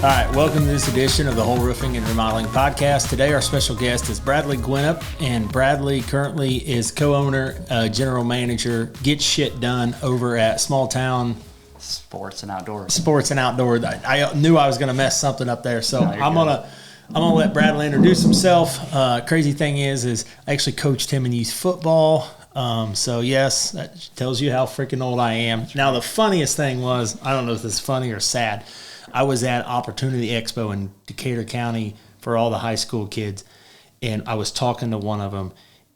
All right, welcome to this edition of the Hoel Roofing and Remodeling Podcast. Today, our special guest is Bradlee Gwinnup, and Bradlee currently is co-owner, general manager, gets shit done over at Small Town Sports and Outdoors. I knew I was going to mess something up there, so I'm gonna let Bradlee introduce himself. Crazy thing is I actually coached him in youth football. So yes, that tells you how freaking old I am. Now, the funniest thing was, I don't know if this is funny or sad, I was at Opportunity Expo in Decatur County for all the high school kids, and I was talking to one of them,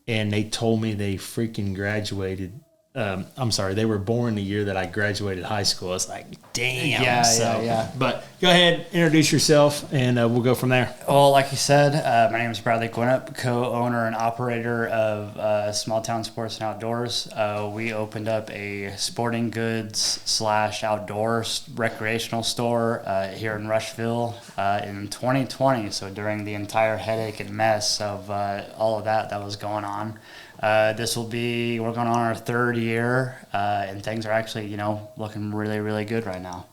and they told me they freaking graduated. They were born the year that I graduated high school. I was like, damn. Yeah. But go ahead, introduce yourself, and we'll go from there. Well, like you said, my name is Bradlee Gwinnup, co-owner and operator of Small Town Sports and Outdoors. We opened up a sporting goods / outdoors recreational store here in Rushville in 2020. So during the entire headache and mess of all of that was going on. We're going on our third year, and things are actually, looking really, really good right now.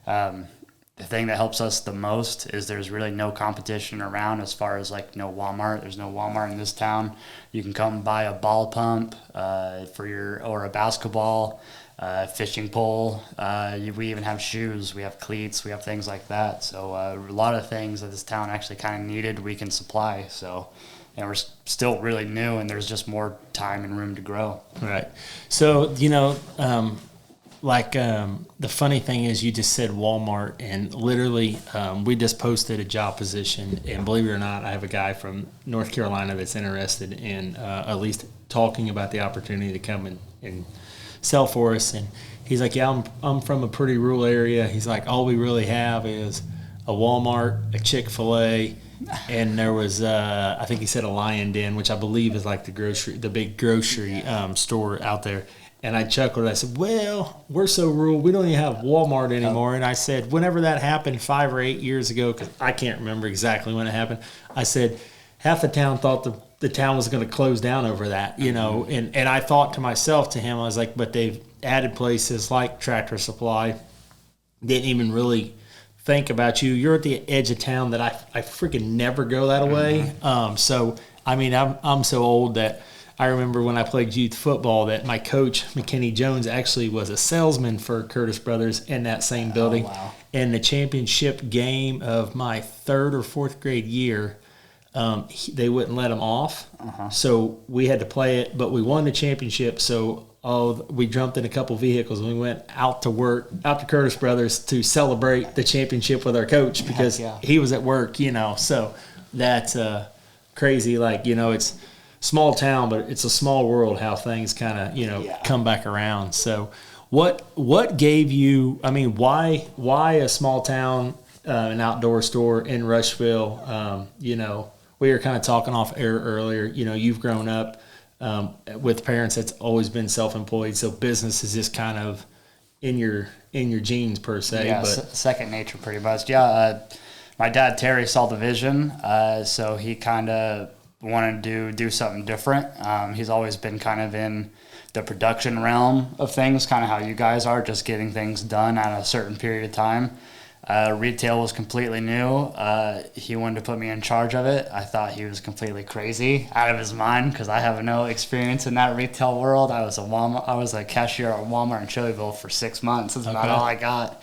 The thing that helps us the most is there's really no competition around as far as no Walmart. There's no Walmart in this town. You can come buy a ball pump or a basketball, fishing pole. We even have shoes. We have cleats. We have things like that. So a lot of things that this town actually kind of needed, we can supply. So. And we're still really new, and there's just more time and room to grow. Right. So, the funny thing is you just said Walmart, and literally we just posted a job position, and believe it or not, I have a guy from North Carolina that's interested in at least talking about the opportunity to come and sell for us. And he's like, yeah, I'm from a pretty rural area. He's like, all we really have is a Walmart, a Chick-fil-A, and there was, I think he said a Lion Den, which I believe is like the big grocery store out there. And I chuckled. I said, well, we're so rural, we don't even have Walmart anymore. And I said, whenever that happened 5 or 8 years ago, because I can't remember exactly when it happened, I said, half the town thought the town was going to close down over that, And I thought to myself, to him, I was like, but they've added places like Tractor Supply, didn't even really think about you. You're at the edge of town that I freaking never go that way. So, I mean, I'm so old that I remember when I played youth football that my coach, McKinney Jones, actually was a salesman for Curtis Brothers in that same building. Oh, wow. And the championship game of my 3rd or 4th grade year, they wouldn't let them off. So we had to play it, but we won the championship. So we jumped in a couple vehicles and we went out to Curtis Brothers to celebrate the championship with our coach because he was at work, So that's crazy. It's small town, but it's a small world how things kind of, come back around. So what gave you, why a small town, an outdoor store in Rushville? We were kind of talking off air earlier, you've grown up with parents that's always been self-employed, so business is just kind of in your genes per se. Yeah, second nature pretty much. Yeah, my dad Terry saw the vision, so he kind of wanted to do something different. He's always been kind of in the production realm of things, kind of how you guys are, just getting things done at a certain period of time. Retail was completely new. He wanted to put me in charge of it. I thought he was completely crazy, out of his mind, because I have no experience in that retail world. I was a cashier at Walmart in Shelbyville for 6 months. That's about all I got.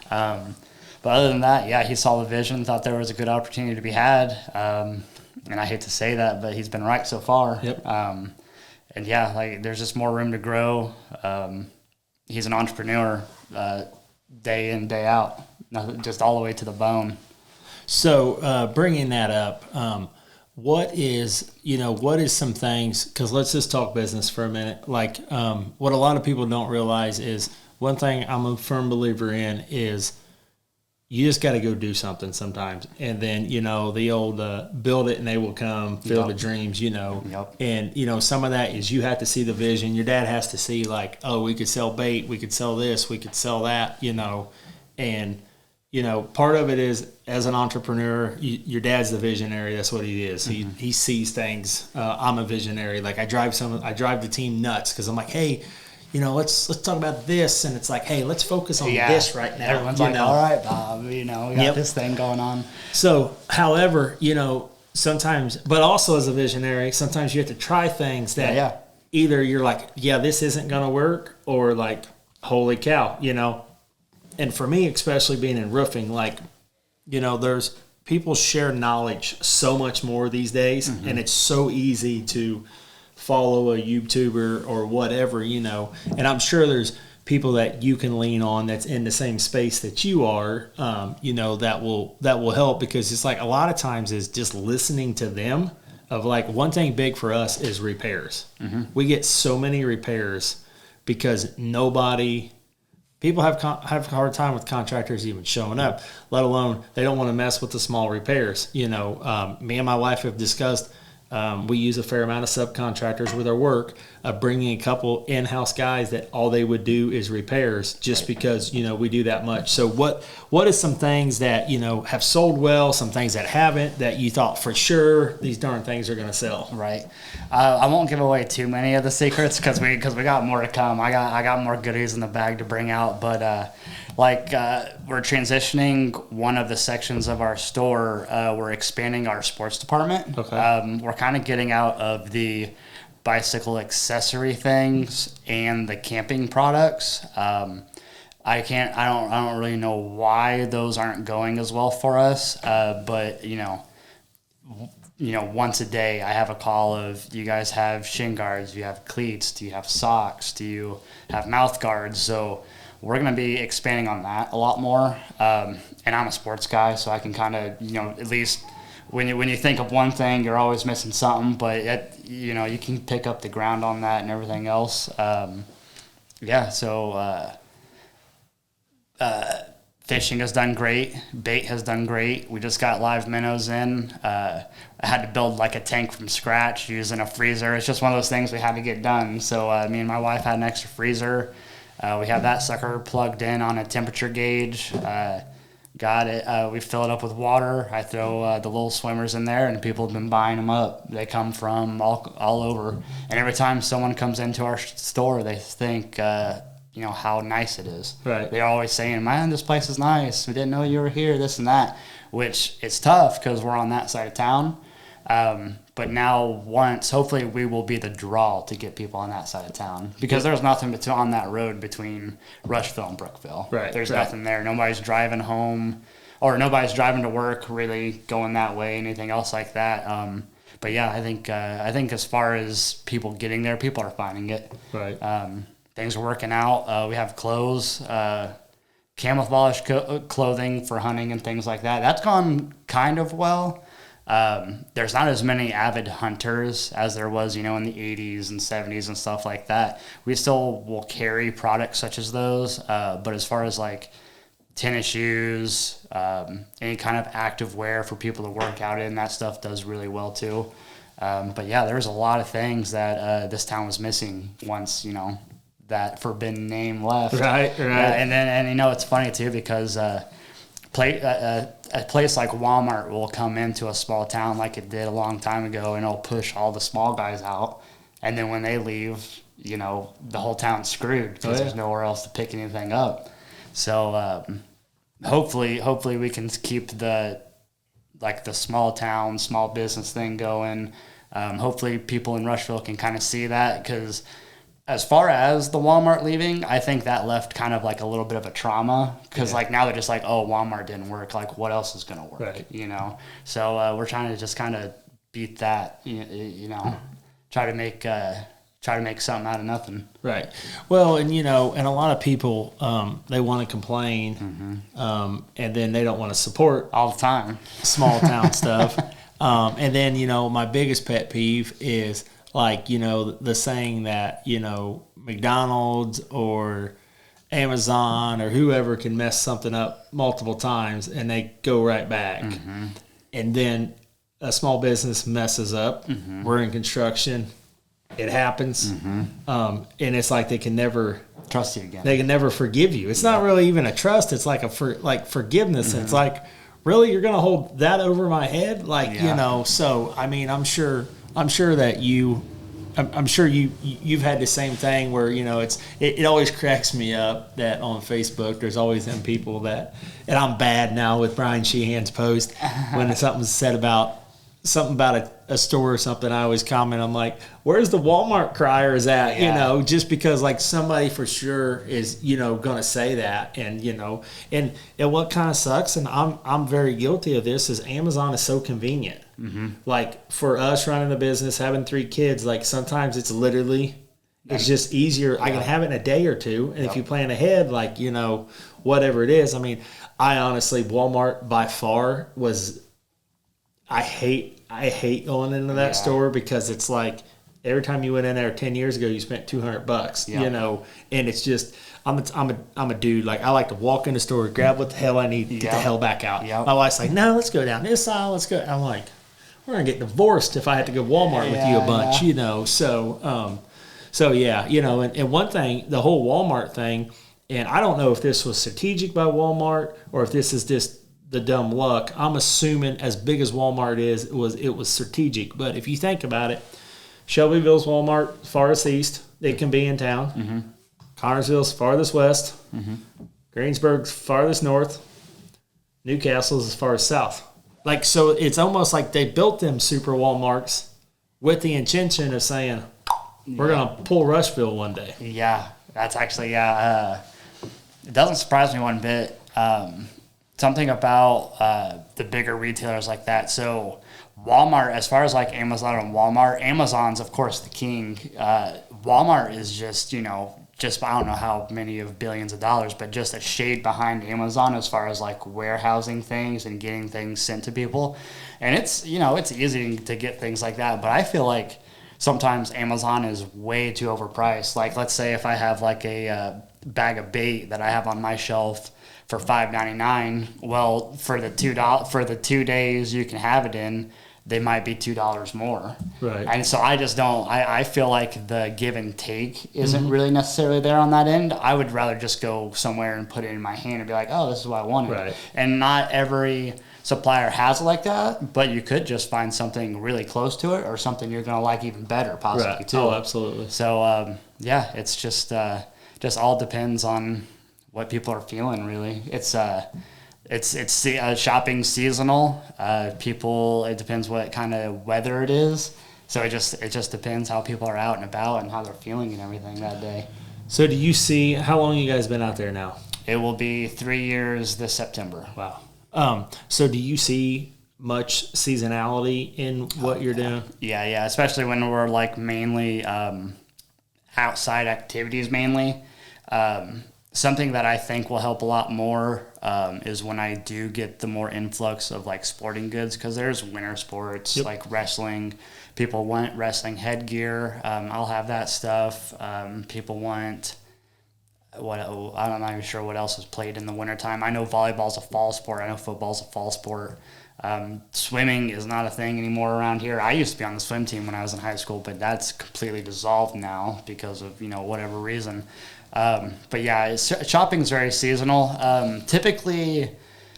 But other than that, he saw the vision, thought there was a good opportunity to be had. And I hate to say that, but he's been right so far. Yep. There's just more room to grow. He's an entrepreneur, day in, day out. Just all the way to the bone. So bringing that up, what is some things, because let's just talk business for a minute. What a lot of people don't realize is, one thing I'm a firm believer in is you just got to go do something sometimes. And then, the old build it and they will come, fill the dreams, Yep. And, some of that is you have to see the vision. Your dad has to see we could sell bait, we could sell this, we could sell that, and part of it is, as an entrepreneur, your dad's the visionary. That's what he is. Mm-hmm. He sees things. I'm a visionary. I drive the team nuts because I'm like, hey, let's talk about this, and it's like, hey, let's focus on this right now. Everyone's like, all right, Bob, we got this thing going on. So, however, sometimes, but also as a visionary, sometimes you have to try things that either you're like, this isn't going to work, or like, holy cow, And for me, especially being in roofing, like, there's people share knowledge so much more these days, and it's so easy to follow a YouTuber or whatever, and I'm sure there's people that you can lean on that's in the same space that you are, that will help, because it's like a lot of times is just listening to them. Of like, one thing big for us is repairs. We get so many repairs because people have a hard time with contractors even showing up, let alone they don't want to mess with the small repairs. Me and my wife have discussed, we use a fair amount of subcontractors with our work, bringing a couple in-house guys that all they would do is repairs, just because, we do that much. So what is some things that, have sold well, some things that haven't, that you thought for sure these darn things are going to sell? Right. I won't give away too many of the secrets because we got more to come. I got more goodies in the bag to bring out, but we're transitioning one of the sections of our store. We're expanding our sports department. Okay. We're kind of getting out of the bicycle accessory things and the camping products. I don't really know why those aren't going as well for us. But once a day I have a call of, do you guys have shin guards? Do you have cleats? Do you have socks? Do you have mouth guards? So we're going to be expanding on that a lot more. And I'm a sports guy, so I can kind of, at least when you think of one thing, you're always missing something, but you can pick up the ground on that and everything else. Fishing has done great. Bait has done great. We just got live minnows in. I had to build like a tank from scratch using a freezer. It's just one of those things we had to get done. So me and my wife had an extra freezer. We have that sucker plugged in on a temperature gauge. Got it. We fill it up with water. I throw the little swimmers in there, and people have been buying them up. They come from all over. And every time someone comes into our store, they think, how nice it is. Right. They're always saying, man, this place is nice. We didn't know you were here, this and that, which it's tough because we're on that side of town. But now hopefully we will be the draw to get people on that side of town, because there's nothing on that road between Rushville and Brookville. Right. There's nothing there. Nobody's driving home, or nobody's driving to work really going that way, anything else like that. But yeah, I think as far as people getting there, people are finding it. Right. Things are working out. We have clothes, camouflage clothing for hunting and things like that. That's gone kind of well. There's not as many avid hunters as there was, in the 80s and 70s and stuff like that. We still will carry products such as those, but as far as like tennis shoes, any kind of active wear for people to work out in, that stuff does really well too. But yeah, there's a lot of things that this town was missing once, that forbidden name left. Right. And it's funny too, because a place like Walmart will come into a small town like it did a long time ago, and it'll push all the small guys out. And then when they leave, the whole town's screwed because there's nowhere else to pick anything up. So hopefully we can keep the small town, small business thing going. Hopefully people in Rushville can kind of see that, because as far as the Walmart leaving, I think that left kind of like a little bit of a trauma, because now they're just like, oh, Walmart didn't work. Like, what else is going to work? Right. So we're trying to just kind of beat that, try to make something out of nothing. Right. Well, and and a lot of people, they want to complain, and then they don't want to support all the time small town stuff. And then, my biggest pet peeve is, like, the saying that, McDonald's or Amazon or whoever can mess something up multiple times and they go right back. And then a small business messes up. We're in construction. It happens. And it's like they can never trust you again. They can never forgive you. It's not really even a trust. It's like forgiveness. It's like, really, you're going to hold that over my head? So, I mean, I'm sure that you I'm sure you've had the same thing where, you know, it always cracks me up that on Facebook there's always them people that, and I'm bad now with Brian Sheehan's post when something's said about a store or something. I always comment, I'm like, where's the Walmart criers at? You know, just because like somebody for sure is, you know, going to say that. And, you know, and what kind of sucks, and I'm very guilty of this, is Amazon is so convenient. Mm-hmm. Like for us running a business, having 3 kids, like sometimes it's literally, it's just easier. Yeah. I can have it in a day or two. And if you plan ahead, like, you know, whatever it is. I mean, I honestly, Walmart by far was, I hate going into that store because it's like every time you went in there 10 years ago, you spent $200, you know, and it's just, I'm a dude. Like I like to walk in the store, grab what the hell I need, get the hell back out. My wife's like, no, let's go down this aisle. Let's go. I'm like, we're going to get divorced if I had to go Walmart with you a bunch, you know? So yeah, you know, and one thing, the whole Walmart thing, and I don't know if this was strategic by Walmart or if this is just the dumb luck. I'm assuming as big as Walmart is, it was strategic. But if you think about it, Shelbyville's Walmart farthest east, it can be in town. Mm-hmm. Connersville's farthest west. Mm-hmm. Greensburg's farthest north. Newcastle's as far as south. Like, so it's almost like they built them super Walmarts with the intention of saying, we're going to pull Rushville one day. Yeah, that's actually, it doesn't surprise me one bit. Something about the bigger retailers like that. So Walmart, as far as like Amazon and Walmart, Amazon's of course the king. Walmart is just, you know, I don't know how many of billions of dollars, but just a shade behind Amazon as far as like warehousing things and getting things sent to people. And it's, you know, it's easy to get things like that. But I feel like sometimes Amazon is way too overpriced. Like let's say if I have like a bag of bait that I have on my shelf for $5.99, well, for the 2 days you can have it in, they might be $2 more. Right. And so I just don't. I feel like the give and take isn't really necessarily there on that end. I would rather just go somewhere and put it in my hand and be like, oh, this is what I wanted. Right. And not every supplier has it like that, but you could just find something really close to it or something you're going to like even better, possibly too. Oh, absolutely. So it's just all depends on what people are feeling, really. It's shopping seasonal. It depends what kind of weather it is. So it just depends how people are out and about and how they're feeling and everything that day. So do you see, how long you guys been out there now? It will be 3 years this September. Wow. So do you see much seasonality in what you're doing? Yeah. Especially when we're like mainly outside activities mainly. Something that I think will help a lot more is when I do get the more influx of like sporting goods, because there's winter sports like wrestling. People want wrestling headgear. I'll have that stuff. People want I'm not even sure what else is played in the wintertime. I know volleyball's a fall sport. I know football's a fall sport. Swimming is not a thing anymore around here. I used to be on the swim team when I was in high school, but that's completely dissolved now because of, you know, whatever reason. But yeah, shopping's very seasonal. Typically,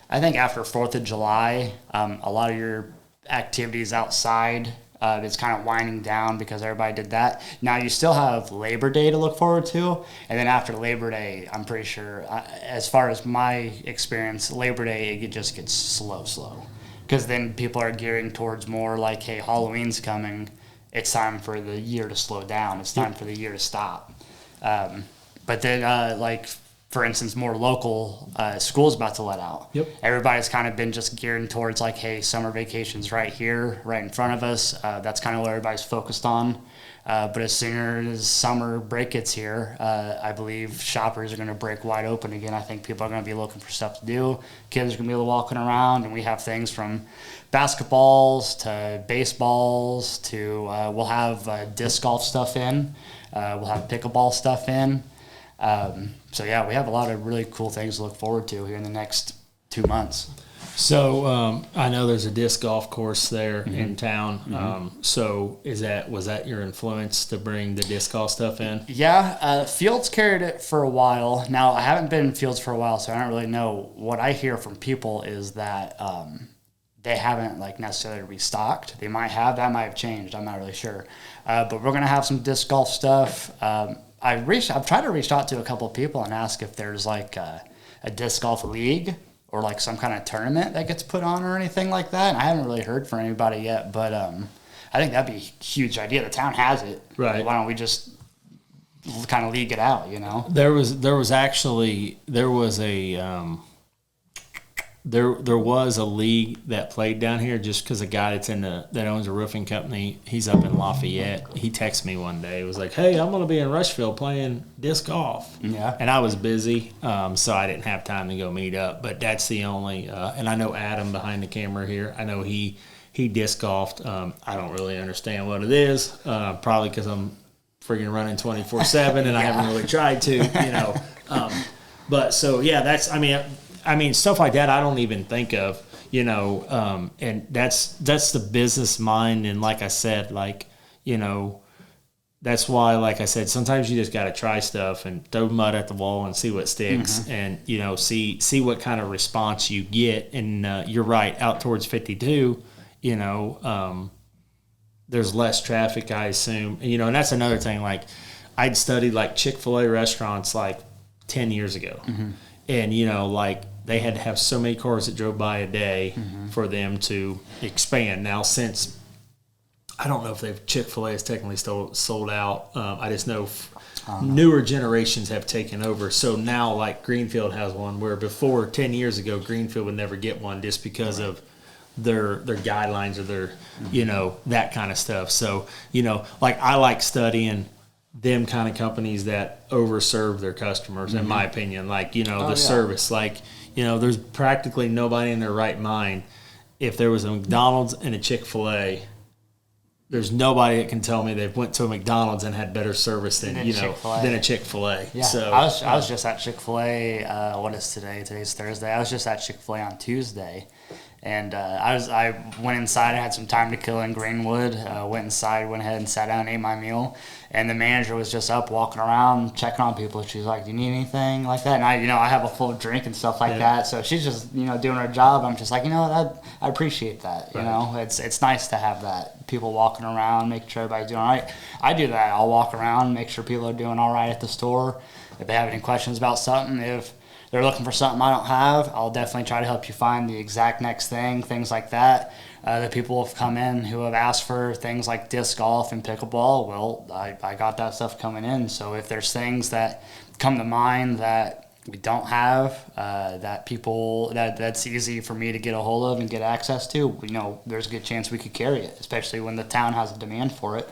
I think after 4th of July, a lot of your activities outside, it's kind of winding down because everybody did that. Now you still have Labor Day to look forward to. And then after Labor Day, I'm pretty sure, as far as my experience, Labor Day, it just gets slow. Because then people are gearing towards more like, hey, Halloween's coming. It's time for the year to slow down. It's time for the year to stop. But then, like, for instance, more local, school's about to let out. Yep. Everybody's kind of been just gearing towards, like, hey, summer vacation's right here, right in front of us. That's kind of what everybody's focused on. But as soon as summer break gets here, I believe shoppers are going to break wide open again. I think people are going to be looking for stuff to do. Kids are going to be walking around, and we have things from basketballs to baseballs to we'll have disc golf stuff in. We'll have pickleball stuff in. So yeah, we have a lot of really cool things to look forward to here in the next 2 months. So I know there's a disc golf course there in town. So was that your influence to bring the disc golf stuff in? Yeah, Fields carried it for a while. Now I haven't been in Fields for a while, so I don't really know. What I hear from people is that they haven't like necessarily restocked. They might have, that might have changed. I'm not really sure. But we're going to have some disc golf stuff. I've tried to reach out to a couple of people and ask if there's like a disc golf league or like some kind of tournament that gets put on or anything like that. And I haven't really heard from anybody yet, but I think that'd be a huge idea. The town has it. Right. Why don't we just kind of league it out, you know? There was a league that played down here just because a guy that owns a roofing company, he's up in Lafayette. He texted me one day. It was like, hey, I'm going to be in Rushville playing disc golf. Yeah. And I was busy, so I didn't have time to go meet up. But that's the only and I know Adam behind the camera here. I know he disc golfed. I don't really understand what it is, probably because I'm freaking running 24/7 and I haven't really tried to, you know. But so, yeah, that's, I mean, stuff like that I don't even think of, you know, and that's the business mind. And like I said, like, you know, that's why, like I said, sometimes you just got to try stuff and throw mud at the wall and see what sticks and, you know, see what kind of response you get. And you're right, out towards 52, you know, there's less traffic, I assume. You know, and that's another thing. Like, I'd studied, like, Chick-fil-A restaurants, like, 10 years ago. And, you know, like, they had to have so many cars that drove by a day for them to expand. Now, since I don't know if Chick-fil-A is technically still sold out. I just know newer generations have taken over. So now, like, Greenfield has one where before 10 years ago, Greenfield would never get one just because of their guidelines or their, you know, that kind of stuff. So, you know, like, I like studying them kind of companies that overserve their customers, in my opinion. Like, you know, service, like, you know, there's practically nobody in their right mind. If there was a McDonald's and a Chick-fil-A, there's nobody that can tell me they've went to a McDonald's and had better service than a Chick-fil-A. Yeah. So I was just at Chick-fil-A. What is today? Today's Thursday. I was just at Chick-fil-A on Tuesday. And I went inside. I had some time to kill in Greenwood. Went inside, went ahead and sat down and ate my meal. And the manager was just up walking around, checking on people. She's like, "Do you need anything like that?" And I have a full drink and stuff like that. So she's just, doing her job. I'm just like, I appreciate that. You know, it's nice to have that. People walking around, making sure everybody's doing all right. I do that. I'll walk around, make sure people are doing all right at the store. If they have any questions about something, if they're looking for something I don't have, I'll definitely try to help you find the exact next thing, things like that. The people have come in who have asked for things like disc golf and pickleball. Well, I got that stuff coming in. So if there's things that come to mind that we don't have, that's easy for me to get a hold of and get access to, there's a good chance we could carry it, especially when the town has a demand for it.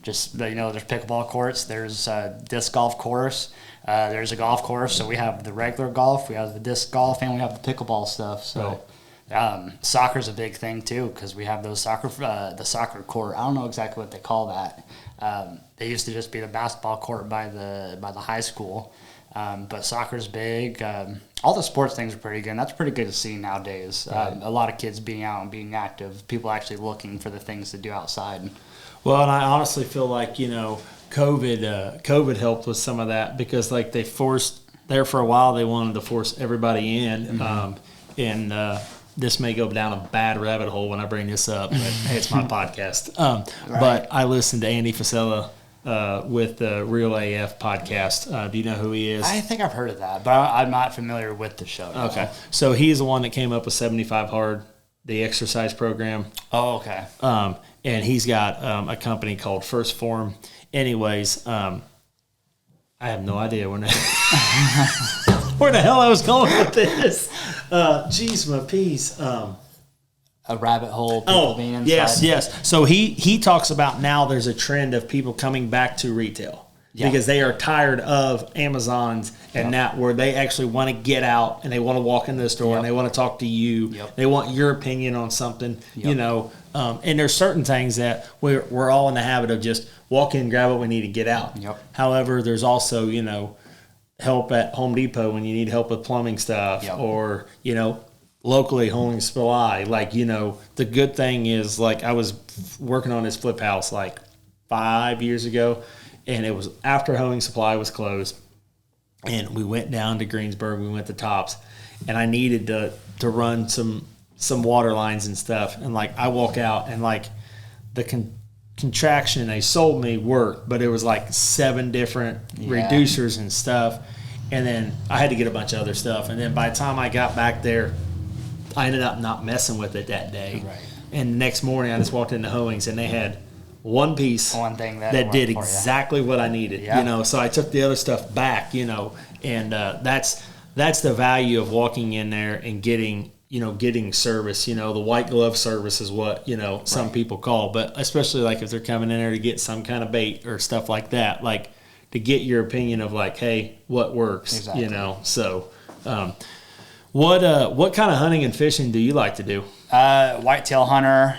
Just, there's pickleball courts, there's a disc golf course, there's a golf course. So we have the regular golf, we have the disc golf, and we have the pickleball stuff. So soccer's a big thing too, because we have the soccer court. I don't know exactly what they call that. They used to just be the basketball court by the high school, but soccer's big. All the sports things are pretty good. And that's pretty good to see nowadays. Right. A lot of kids being out and being active, people actually looking for the things to do outside. Well, and I honestly feel like, COVID helped with some of that, because like they forced there for a while, they wanted to force everybody in. And this may go down a bad rabbit hole when I bring this up, but hey, it's my podcast. Right. But I listened to Andy Frisella with the Real AF podcast. Do you know who he is? I think I've heard of that, but I'm not familiar with the show. Okay. So he's the one that came up with 75 Hard, the exercise program. Oh, okay. And he's got a company called First Form. Anyways, I have no idea where the hell I was going with this. Jeez, my peas. A rabbit hole. People being inside. Yes. So he talks about now there's a trend of people coming back to retail. Yeah. Because they are tired of Amazons and that, where they actually want to get out and they want to walk into the store and they want to talk to you. Yep. They want your opinion on something, and there's certain things that we're all in the habit of just walk in, grab what we need to get out. Yep. However, there's also, help at Home Depot when you need help with plumbing stuff or, locally Home Supply. Like, the good thing is, like, I was working on this flip house like 5 years ago. And it was after Hoeing Supply was closed, and we went down to Greensburg. We went to Tops, and I needed to run some some water lines and stuff, and like I walk out and like the contraction they sold me worked, but it was like 7 different reducers and stuff, and then I had to get a bunch of other stuff, and then by the time I got back there, I ended up not messing with it that day. Right. And the next morning I just walked into Hoeling's and they had one thing that did exactly what I needed, you know. So I took the other stuff back, you know, and that's the value of walking in there and getting service. You know, the white glove service is what, you know, some people call, but especially like if they're coming in there to get some kind of bait or stuff like that, like to get your opinion of like, hey, what works, you know. So what kind of hunting and fishing do you like to do? Whitetail hunter,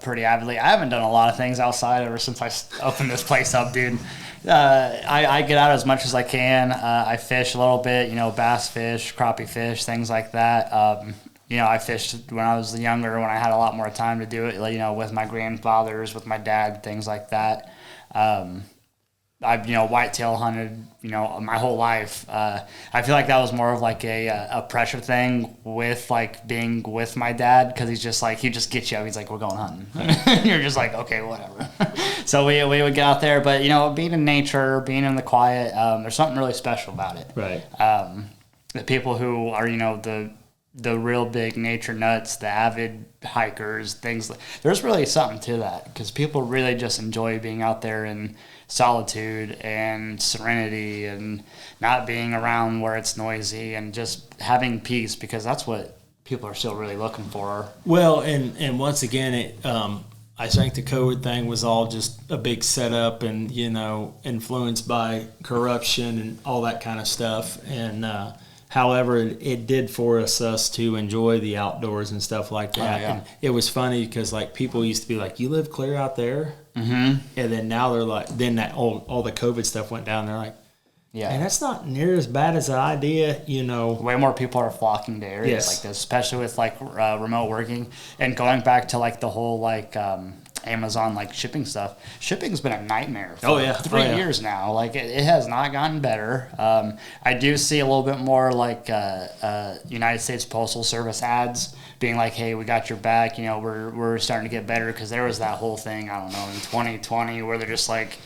pretty avidly. I haven't done a lot of things outside ever since I opened this place up, dude. I get out as much as I can. I fish a little bit, you know, bass fish, crappie fish, things like that. You know, I fished when I was younger, when I had a lot more time to do it, you know, with my grandfathers, with my dad, things like that. I've, you know, whitetail hunted, you know, my whole life. I feel like that was more of like a pressure thing with like being with my dad, because he's just like, he just gets you up. He's like, we're going hunting. You're just like, okay, whatever. So we would get out there, but you know, being in nature, being in the quiet, there's something really special about it. Right. The people who are, you know, the real big nature nuts, the avid hikers, things like, there's really something to that, because people really just enjoy being out there in solitude and serenity and not being around where it's noisy and just having peace, because that's what people are still really looking for. Well, and once again, I think the COVID thing was all just a big setup and, you know, influenced by corruption and all that kind of stuff. And however, it did force us to enjoy the outdoors and stuff like that. And it was funny because like people used to be like, you live clear out there? Mm-hmm. And then now they're like, then that all the COVID stuff went down. They're like, yeah, and that's not near as bad as the idea, you know. Way more people are flocking to areas like this, especially with like remote working and going back to like the whole like Amazon like shipping stuff. Shipping's been a nightmare for 3 years now. Like it has not gotten better. I do see a little bit more like United States Postal Service ads being like, hey, we got your back, you know, we're starting to get better, because there was that whole thing, I don't know, in 2020 where they're just like,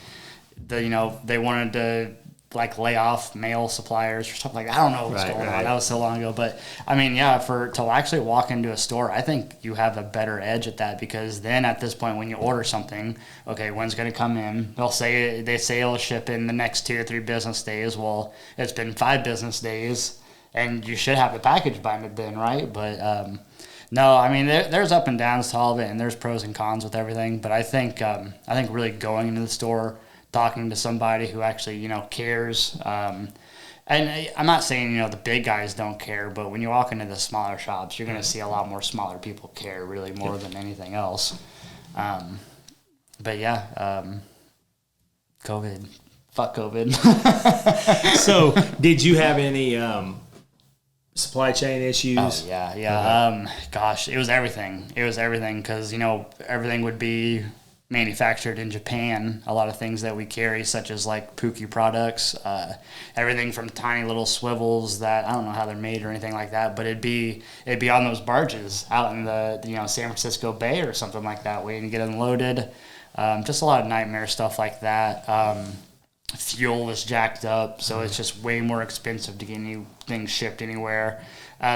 you know, they wanted to like lay off mail suppliers or something like that. I don't know what's going on. That was so long ago. But I mean, yeah, to actually walk into a store, I think you have a better edge at that, because then at this point when you order something, okay, when's going to come in? They say it'll ship in the next 2 or 3 business days. Well, it's been 5 business days and you should have the package by then, right? But no, I mean, there's up and downs to all of it, and there's pros and cons with everything. But I think really going into the store, talking to somebody who actually, you know, cares. And I'm not saying, you know, the big guys don't care, but when you walk into the smaller shops, you're going to see a lot more smaller people care, really, more than anything else. But yeah, COVID. Fuck COVID. So, did you have any supply chain issues? Oh, yeah. Gosh, it was everything. Because, you know, everything would be manufactured in Japan. A lot of things that we carry, such as like Pookie products, everything from tiny little swivels that I don't know how they're made or anything like that, but it'd be on those barges out in the, you know, San Francisco Bay or something like that, waiting to get unloaded. Just a lot of nightmare stuff like that. Fuel is jacked up, so it's just way more expensive to get anything shipped anywhere.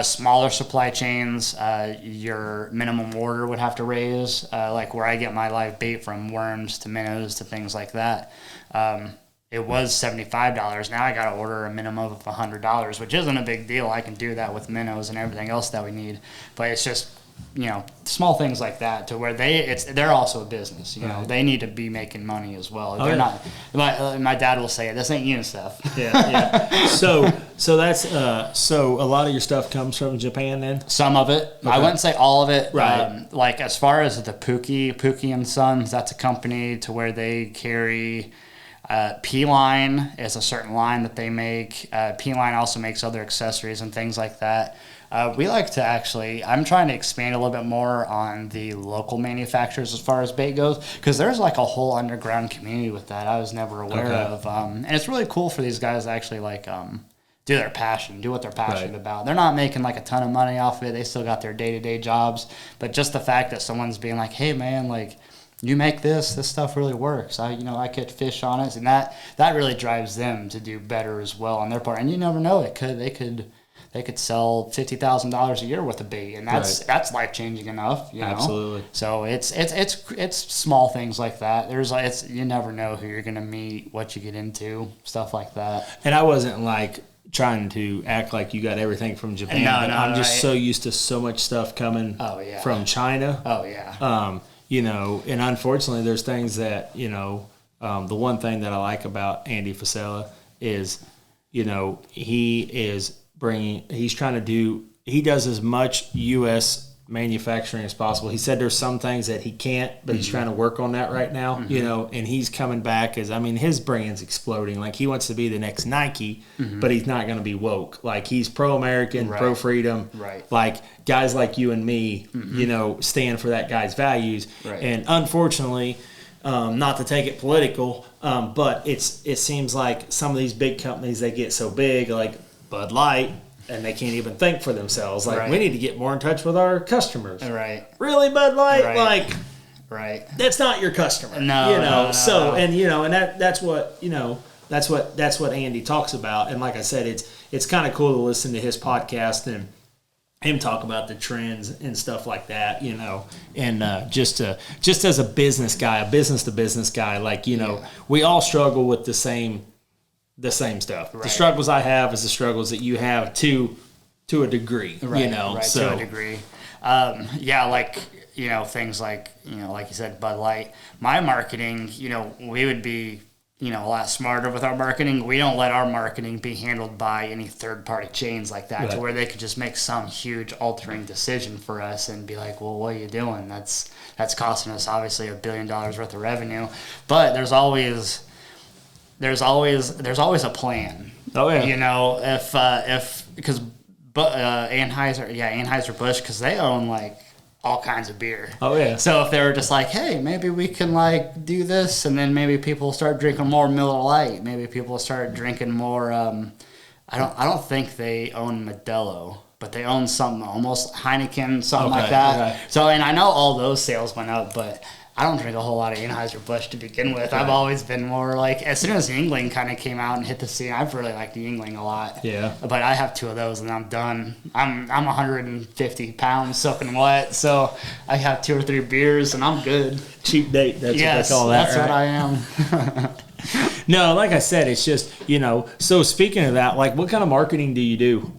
Smaller supply chains, your minimum order would have to raise, like where I get my live bait from, worms to minnows to things like that. It was $75. Now I got to order a minimum of $100, which isn't a big deal. I can do that with minnows and everything else that we need. But it's just, you know, small things like that, to where they're also a business. You know, they need to be making money as well. They're not. My dad will say, "This ain't UNICEF." Yeah. So that's so a lot of your stuff comes from Japan then. Some of it. Okay. I wouldn't say all of it. Right. Like as far as the Pookie and Sons, that's a company to where they carry. P-Line is a certain line that they make. P-Line also makes other accessories and things like that. We like to I'm trying to expand a little bit more on the local manufacturers as far as bait goes, because there's like a whole underground community with that I was never aware of. And it's really cool for these guys to actually like do what they're passionate about. They're not making like a ton of money off of it. They still got their day-to-day jobs. But just the fact that someone's being like, hey, man, like, you make this stuff really works. I could fish on it. And that really drives them to do better as well on their part. And you never know, they could sell $50,000 a year worth of bait, and that's life-changing enough, you know? Absolutely. So it's small things like that. You never know who you're going to meet, what you get into, stuff like that. And I wasn't like trying to act like you got everything from Japan, but I'm just so used to so much stuff coming from China. Oh, yeah. You know, and unfortunately there's things that, you know, the one thing that I like about Andy Fasella is, you know, he does as much U.S. manufacturing as possible. He said there's some things that he can't, but he's trying to work on that right now, you know, and he's coming back his brand's exploding. Like, he wants to be the next Nike, but he's not going to be woke. Like, he's pro-American, pro-freedom. Right. Like, guys like you and me, you know, stand for that guy's values. Right. And unfortunately, not to take it political, but it seems like some of these big companies, they get so big, like Bud Light, and they can't even think for themselves. Like, we need to get more in touch with our customers. Right. Really, Bud Light? Right. Like, right. That's not your customer. No. You know. No. And you know, and that's what, you know, that's what Andy talks about. And like I said, it's kind of cool to listen to his podcast and him talk about the trends and stuff like that, you know. And just as a business to business guy, like, you know, we all struggle with the same stuff. Right. The struggles I have is the struggles that you have to a degree, you know. Right, so. to a degree. Like, you know, things like, you know, like you said, Bud Light. My marketing, you know, we would be, you know, a lot smarter with our marketing. We don't let our marketing be handled by any third-party chains like that, to where they could just make some huge altering decision for us and be like, well, what are you doing? That's costing us obviously $1 billion worth of revenue. But there's always a plan. Oh yeah. You know, because Anheuser-Busch, because they own like all kinds of beer. Oh yeah. So if they were just like, hey, maybe we can like do this, and then maybe people start drinking more Miller Lite. Maybe people start drinking more. I don't think they own Modelo, but they own something almost Heineken, something like that. Okay. So, and I know all those sales went up, but I don't drink a whole lot of Anheuser-Busch to begin with. I've always been more like, as soon as Yuengling kind of came out and hit the scene, I've really liked the Yuengling a lot. Yeah. But I have 2 of those and I'm done. I'm 150 pounds soaking wet, so I have 2 or 3 beers and I'm good. Cheap date, that's what they call that. That's right? What I am. No, like I said, it's just, you know, so speaking of that, like, what kind of marketing do you do,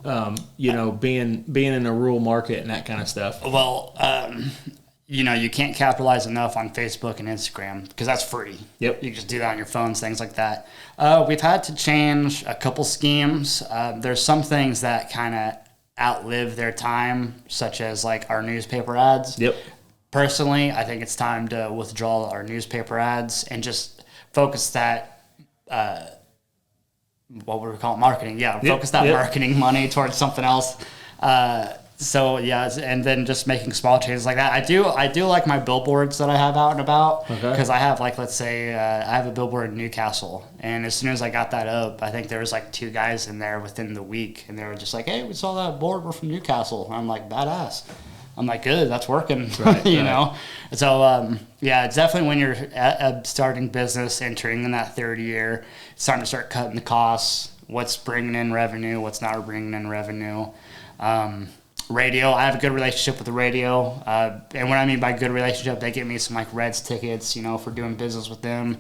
you know, being in a rural market and that kind of stuff? Well, you know, you can't capitalize enough on Facebook and Instagram because that's free. Yep. You can just do that on your phones, things like that. We've had to change a couple schemes. There's some things that kind of outlive their time, such as like our newspaper ads. Yep. Personally, I think it's time to withdraw our newspaper ads and just focus that, what would we call it? Marketing. Yeah. Focus that marketing money towards something else. So yeah, and then just making small changes like that. I do like my billboards that I have out and about, because I have, like, let's say I have a billboard in Newcastle, and as soon as I got that up, I think there was like 2 guys in there within the week, and they were just like, "Hey, we saw that board. We're from Newcastle." And I'm like, "Badass." I'm like, "Good, that's working." You know. So yeah, it's definitely when you're a starting business, entering in that 3rd year, it's time to start cutting the costs. What's bringing in revenue? What's not bringing in revenue? Radio, I have a good relationship with the radio, and what I mean by good relationship, they get me some like Reds tickets, you know, for doing business with them.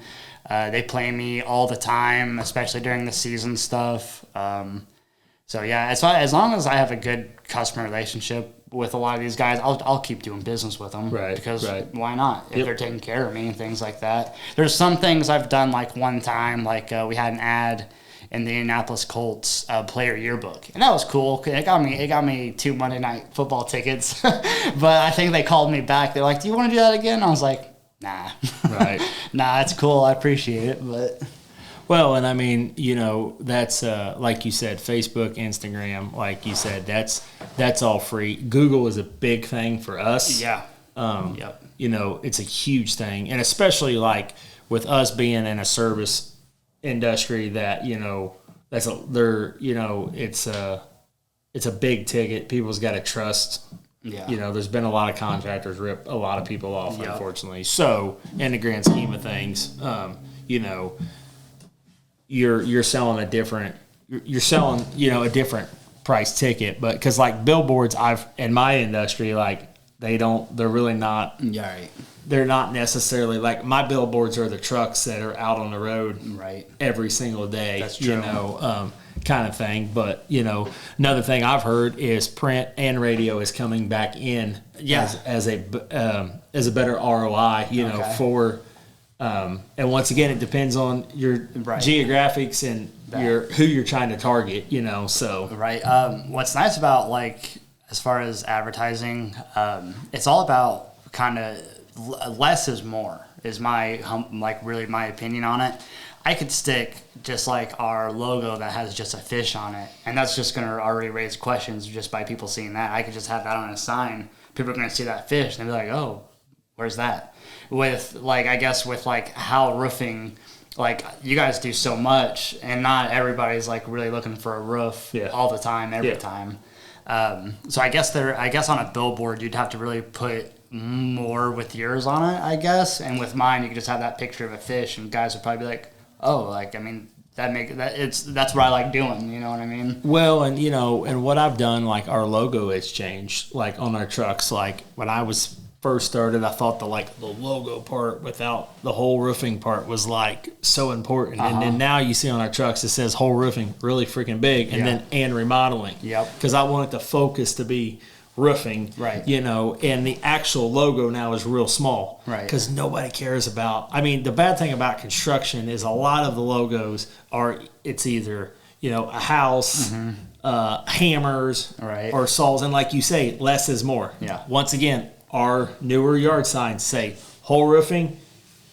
They play me all the time, especially during the season stuff. So yeah, as long as I have a good customer relationship with a lot of these guys, I'll keep doing business with them, because why not? If they're taking care of me and things like that. There's some things I've done, like one time, like we had an ad in the Indianapolis Colts player yearbook, and that was cool. It got me 2 Monday Night Football tickets, but I think they called me back. They're like, "Do you want to do that again?" I was like, "Nah, nah, it's cool. I appreciate it." But well, and I mean, you know, that's like you said, Facebook, Instagram, like you said, that's all free. Google is a big thing for us. Yeah. You know, it's a huge thing, and especially like with us being in a service industry that, you know, it's a big ticket. People's got to trust. Yeah. There's been a lot of contractors rip a lot of people off, unfortunately. So, in the grand scheme of things, you're selling a different a different price ticket, but because like billboards, in my industry, like they're really not. Yeah. Right. They're not necessarily like my billboards are the trucks that are out on the road every single day. That's true. Kind of thing. But another thing I've heard is print and radio is coming back in as a better ROI. For and once again it depends on your geographics and who you're trying to target. So what's nice about like as far as advertising, it's all about kind of less is more is my opinion on it. I could stick just like our logo that has just a fish on it, and that's just going to already raise questions just by people seeing that. I could just have that on a sign. People are going to see that fish, and they'll be like, oh, where's that? With like, I guess with like how roofing, like you guys do so much, and not everybody's like really looking for a roof all the time, every time. So I guess on a billboard, you'd have to really put more with yours on it, I guess. And with mine, you could just have that picture of a fish, and guys would probably be like, oh, like, I mean, that's what I like doing, you know what I mean? Well, and and what I've done, like our logo has changed, like on our trucks. Like when I was first started, I thought the logo part without the whole roofing part was like so important. And then now you see on our trucks it says whole roofing really freaking big, and then remodeling. Yep. Because I wanted the focus to be roofing, and the actual logo now is real small, because nobody cares about. I mean, the bad thing about construction is a lot of the logos it's either a house, hammers, or saws, and like you say, less is more. Once again, our newer yard signs say whole roofing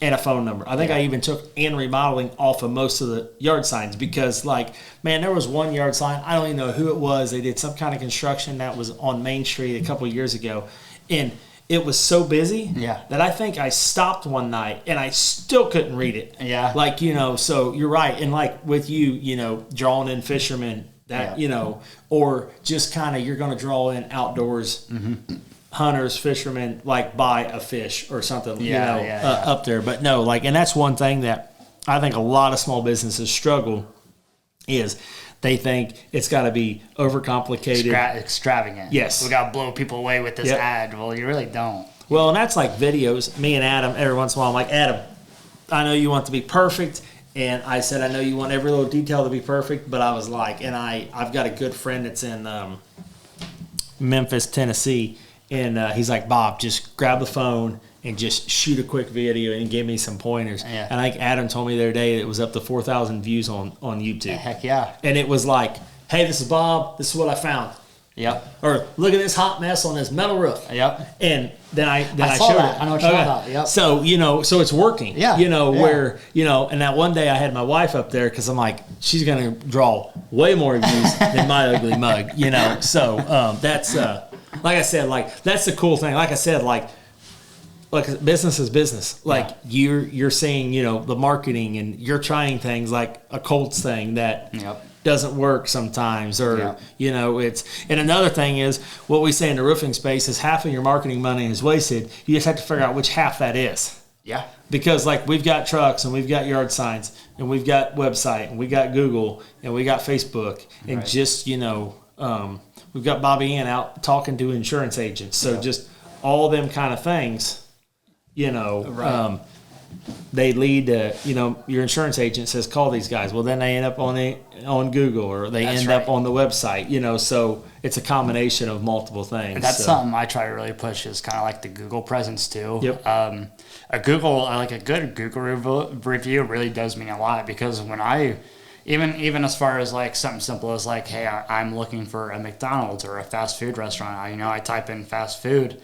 and a phone number. I think I even took and remodeling off of most of the yard signs because, like, man, there was one yard sign. I don't even know who it was. They did some kind of construction that was on Main Street a couple of years ago. And it was so busy that I think I stopped one night and I still couldn't read it. Yeah. Like, so you're right. And like with you, drawing in fishermen, that, or just kind of you're going to draw in outdoors. Hunters, fishermen, like buy a fish or something, up there. But no, like, and that's one thing that I think a lot of small businesses struggle is they think it's got to be overcomplicated. Extravagant. Yes. We got to blow people away with this ad. Well, you really don't. Well, and that's like videos. Me and Adam, every once in a while, I'm like, Adam, I know you want to be perfect. And I said, I know you want every little detail to be perfect. But I was like, and I've got a good friend that's in Memphis, Tennessee. And he's like, Bob, just grab the phone and just shoot a quick video and give me some pointers. Yeah. And I think Adam told me the other day it was up to 4,000 views on YouTube. Heck yeah. And it was like, hey, this is Bob. This is what I found. Yep. Or look at this hot mess on this metal roof. Yep. And then I saw showed that. it. I know what you're talking about. Yep. So, so it's working. Yeah. Where, and that one day I had my wife up there because I'm like, she's going to draw way more views than my ugly mug, So that's... like I said, like that's the cool thing. Like I said, like business is business. Like you're seeing, the marketing and you're trying things like a Colts thing that doesn't work sometimes, or it's. And another thing is what we say in the roofing space is half of your marketing money is wasted. You just have to figure out which half that is. Yeah. Because like we've got trucks and we've got yard signs and we've got website and we got Google and we got Facebook and just we've got Bobby Ann out talking to insurance agents. So just all them kind of things, they lead to, your insurance agent says, call these guys. Well, then they end up on Google or they end up on the website, so it's a combination of multiple things. And that's something I try to really push is kind of like the Google presence too. Yep. A good Google review really does mean a lot because when even as far as like something simple as like, hey, I'm looking for a McDonald's or a fast food restaurant. I type in fast food.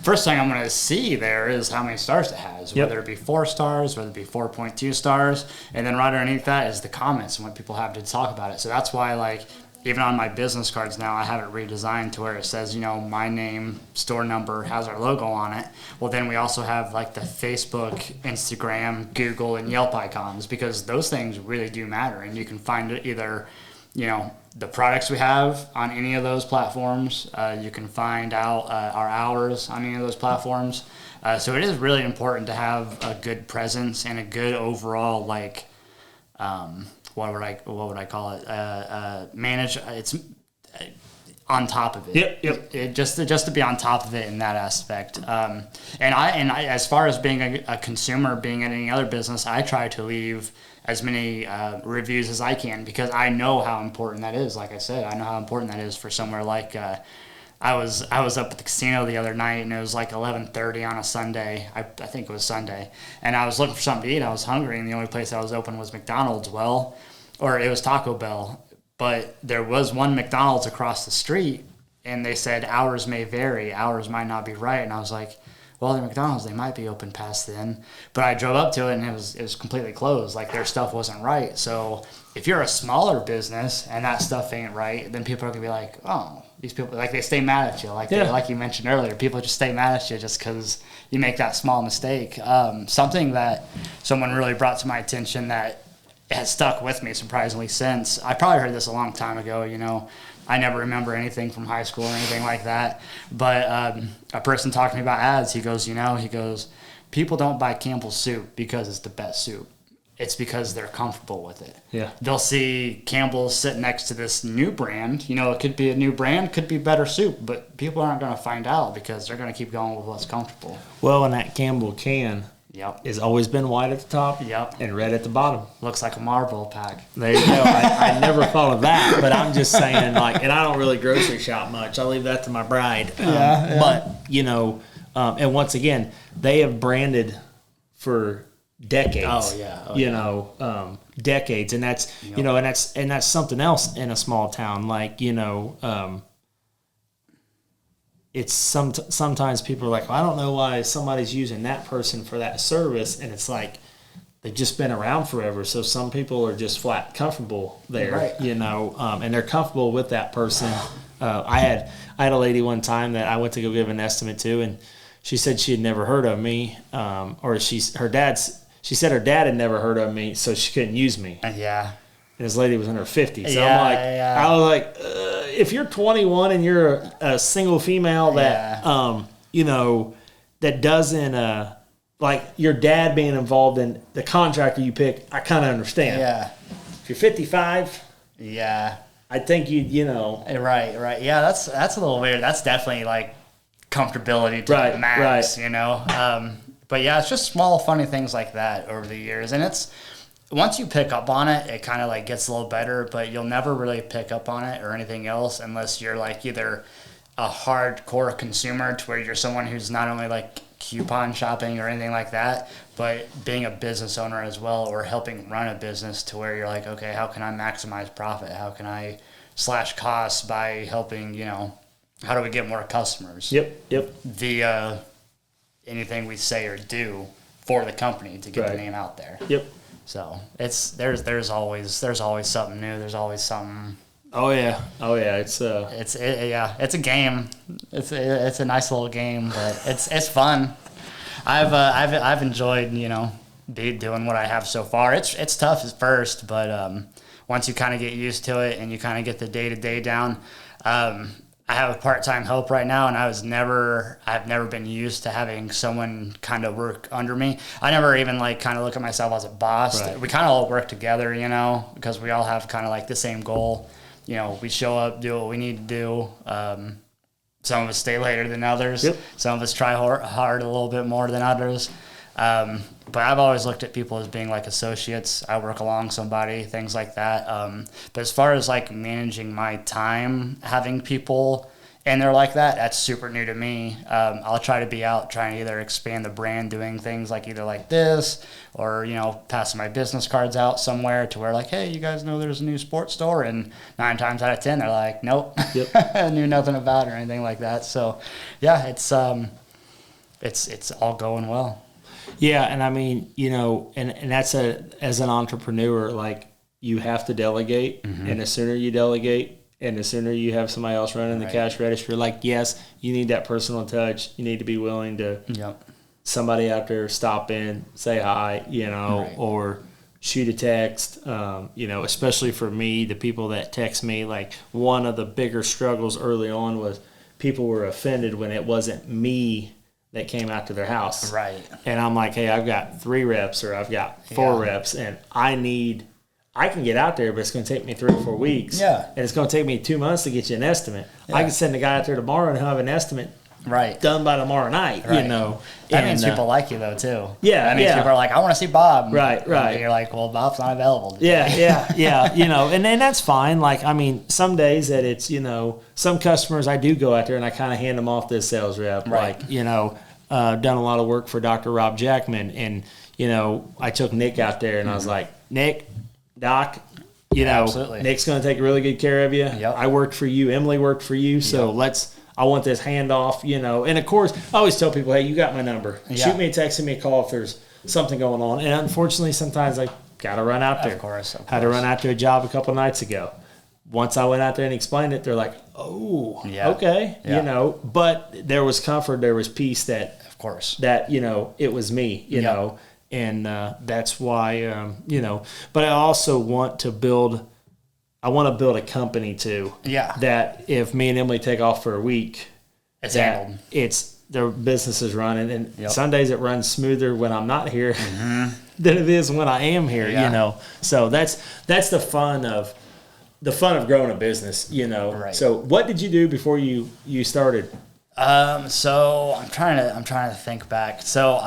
First thing I'm going to see there is how many stars it has, whether it be 4 stars, whether it be 4.2 stars. And then right underneath that is the comments and what people have to talk about it. So that's why like even on my business cards now, I have it redesigned to where it says, my name, store number, has our logo on it. Well, then we also have like the Facebook, Instagram, Google, and Yelp icons, because those things really do matter. And you can find it either, the products we have on any of those platforms. You can find out our hours on any of those platforms. So it is really important to have a good presence and a good overall, like, what would I call it? Manage. It's on top of it. Yep. Just to be on top of it in that aspect. And I, as far as being a consumer, being in any other business, I try to leave as many reviews as I can, because I know how important that is. Like I said, I know how important that is for somewhere like. I was up at the casino the other night, and it was like 11:30 on a Sunday. I think it was Sunday, and I was looking for something to eat. I was hungry, and the only place that was open was McDonald's. Or it was Taco Bell, but there was one McDonald's across the street, and they said hours may vary, hours might not be right, and I was like, well, the McDonald's, they might be open past then. But I drove up to it, and it was completely closed. Like, their stuff wasn't right. So if you're a smaller business and that stuff ain't right, then people are gonna be like, oh, these people, like, they stay mad at you, like you mentioned earlier. People just stay mad at you just because you make that small mistake. Something that someone really brought to my attention that has stuck with me surprisingly since. I probably heard this a long time ago, I never remember anything from high school or anything like that. But a person talked to me about ads. He goes, people don't buy Campbell's soup because it's the best soup. It's because they're comfortable with it. Yeah. They'll see Campbell's sit next to this new brand. It could be a new brand, could be better soup, but people aren't going to find out because they're going to keep going with what's comfortable. Well, and that Campbell can has always been white at the top and red at the bottom. Looks like a Marlboro pack. There you go. I never thought of that, but I'm just saying, and I don't really grocery shop much. I leave that to my bride. But, and once again, they have branded for decades. Decades. And that's, and that's something else in a small town. Like, it's sometimes people are like, well, I don't know why somebody's using that person for that service, and it's like they've just been around forever. So some people are just flat comfortable there, right. And they're comfortable with that person. I had a lady one time that I went to go give an estimate to, and she said she had never heard of me, she said her dad had never heard of me, so she couldn't use me. Yeah. And this lady was in her 50s. So I was like, if you're 21 and you're a single female that, that doesn't, like your dad being involved in the contractor you pick, I kind of understand. Yeah. If you're 55, I think Right. Yeah, that's a little weird. That's definitely like comfortability to the max, But yeah, it's just small, funny things like that over the years. And it's, once you pick up on it, it kind of like gets a little better, but you'll never really pick up on it or anything else unless you're like either a hardcore consumer to where you're someone who's not only like coupon shopping or anything like that, but being a business owner as well, or helping run a business to where you're like, okay, how can I maximize profit? How can I slash costs by helping, how do we get more customers? Yep. Via anything we say or do for the company to get the name out there. Yep. So there's always something new. There's always something. Oh yeah. It's a game. It's a nice little game, but it's fun. I've enjoyed doing what I have so far. It's tough at first, but once you kind of get used to it and you kind of get the day-to-day down. I have a part-time help right now, and I've never been used to having someone kind of work under me. I never even kind of look at myself as a boss. Right. We kind of all work together, because we all have kind of like the same goal. We show up, do what we need to do. Some of us stay later than others. Yep. Some of us try hard a little bit more than others. But I've always looked at people as being like associates. I work along somebody, things like that. But as far as like managing my time, having people in there like that, that's super new to me. I'll try to be out trying to either expand the brand, doing things like either like this or, passing my business cards out somewhere to where like, hey, you guys know there's a new sports store? And 9 times out of 10, they're like, nope, I knew nothing about it or anything like that. So yeah, it's all going well. Yeah, and I mean, and that's as an entrepreneur, like you have to delegate, and the sooner you delegate, And the sooner you have somebody else running the cash register, like, yes, you need that personal touch. You need to be willing to somebody out there stop in, say hi, or shoot a text, especially for me, the people that text me. Like, one of the bigger struggles early on was people were offended when it wasn't me that came out to their house. Right. And I'm like, hey, I've got 3 reps or I've got 4 reps, and I can get out there, but it's going to take me 3 or 4 weeks. Yeah. And it's going to take me 2 months to get you an estimate. Yeah. I can send a guy out there tomorrow and have an estimate done by tomorrow night, That means people like you, though, too. Yeah, that means people are like, I want to see Bob. Right. And you're like, well, Bob's not available today. Yeah, and that's fine. Like, I mean, some days that it's, some customers I do go out there and I kind of hand them off this sales rep. Right. Like, done a lot of work for Dr. Rob Jackman, and, I took Nick out there and I was like, Nick, Doc, absolutely. Nick's going to take really good care of you. Yep. I worked for you. Emily worked for you. So I want this handoff, And of course, I always tell people, hey, you got my number. Yeah. Shoot me a text, send me a call if there's something going on. And unfortunately, sometimes I got to run out there. Of course. Had to run out to a job a couple nights ago. Once I went out there and explained it, they're like, oh, okay. But there was comfort, there was peace that, of course, that, it was me, know. And that's why, but I also want to build a company too. Yeah. That if me and Emily take off for a week, it's handled. Their business is running. And some days it runs smoother when I'm not here than it is when I am here, So that's the fun of growing a business, Right. So what did you do before you started? So I'm trying to think back. So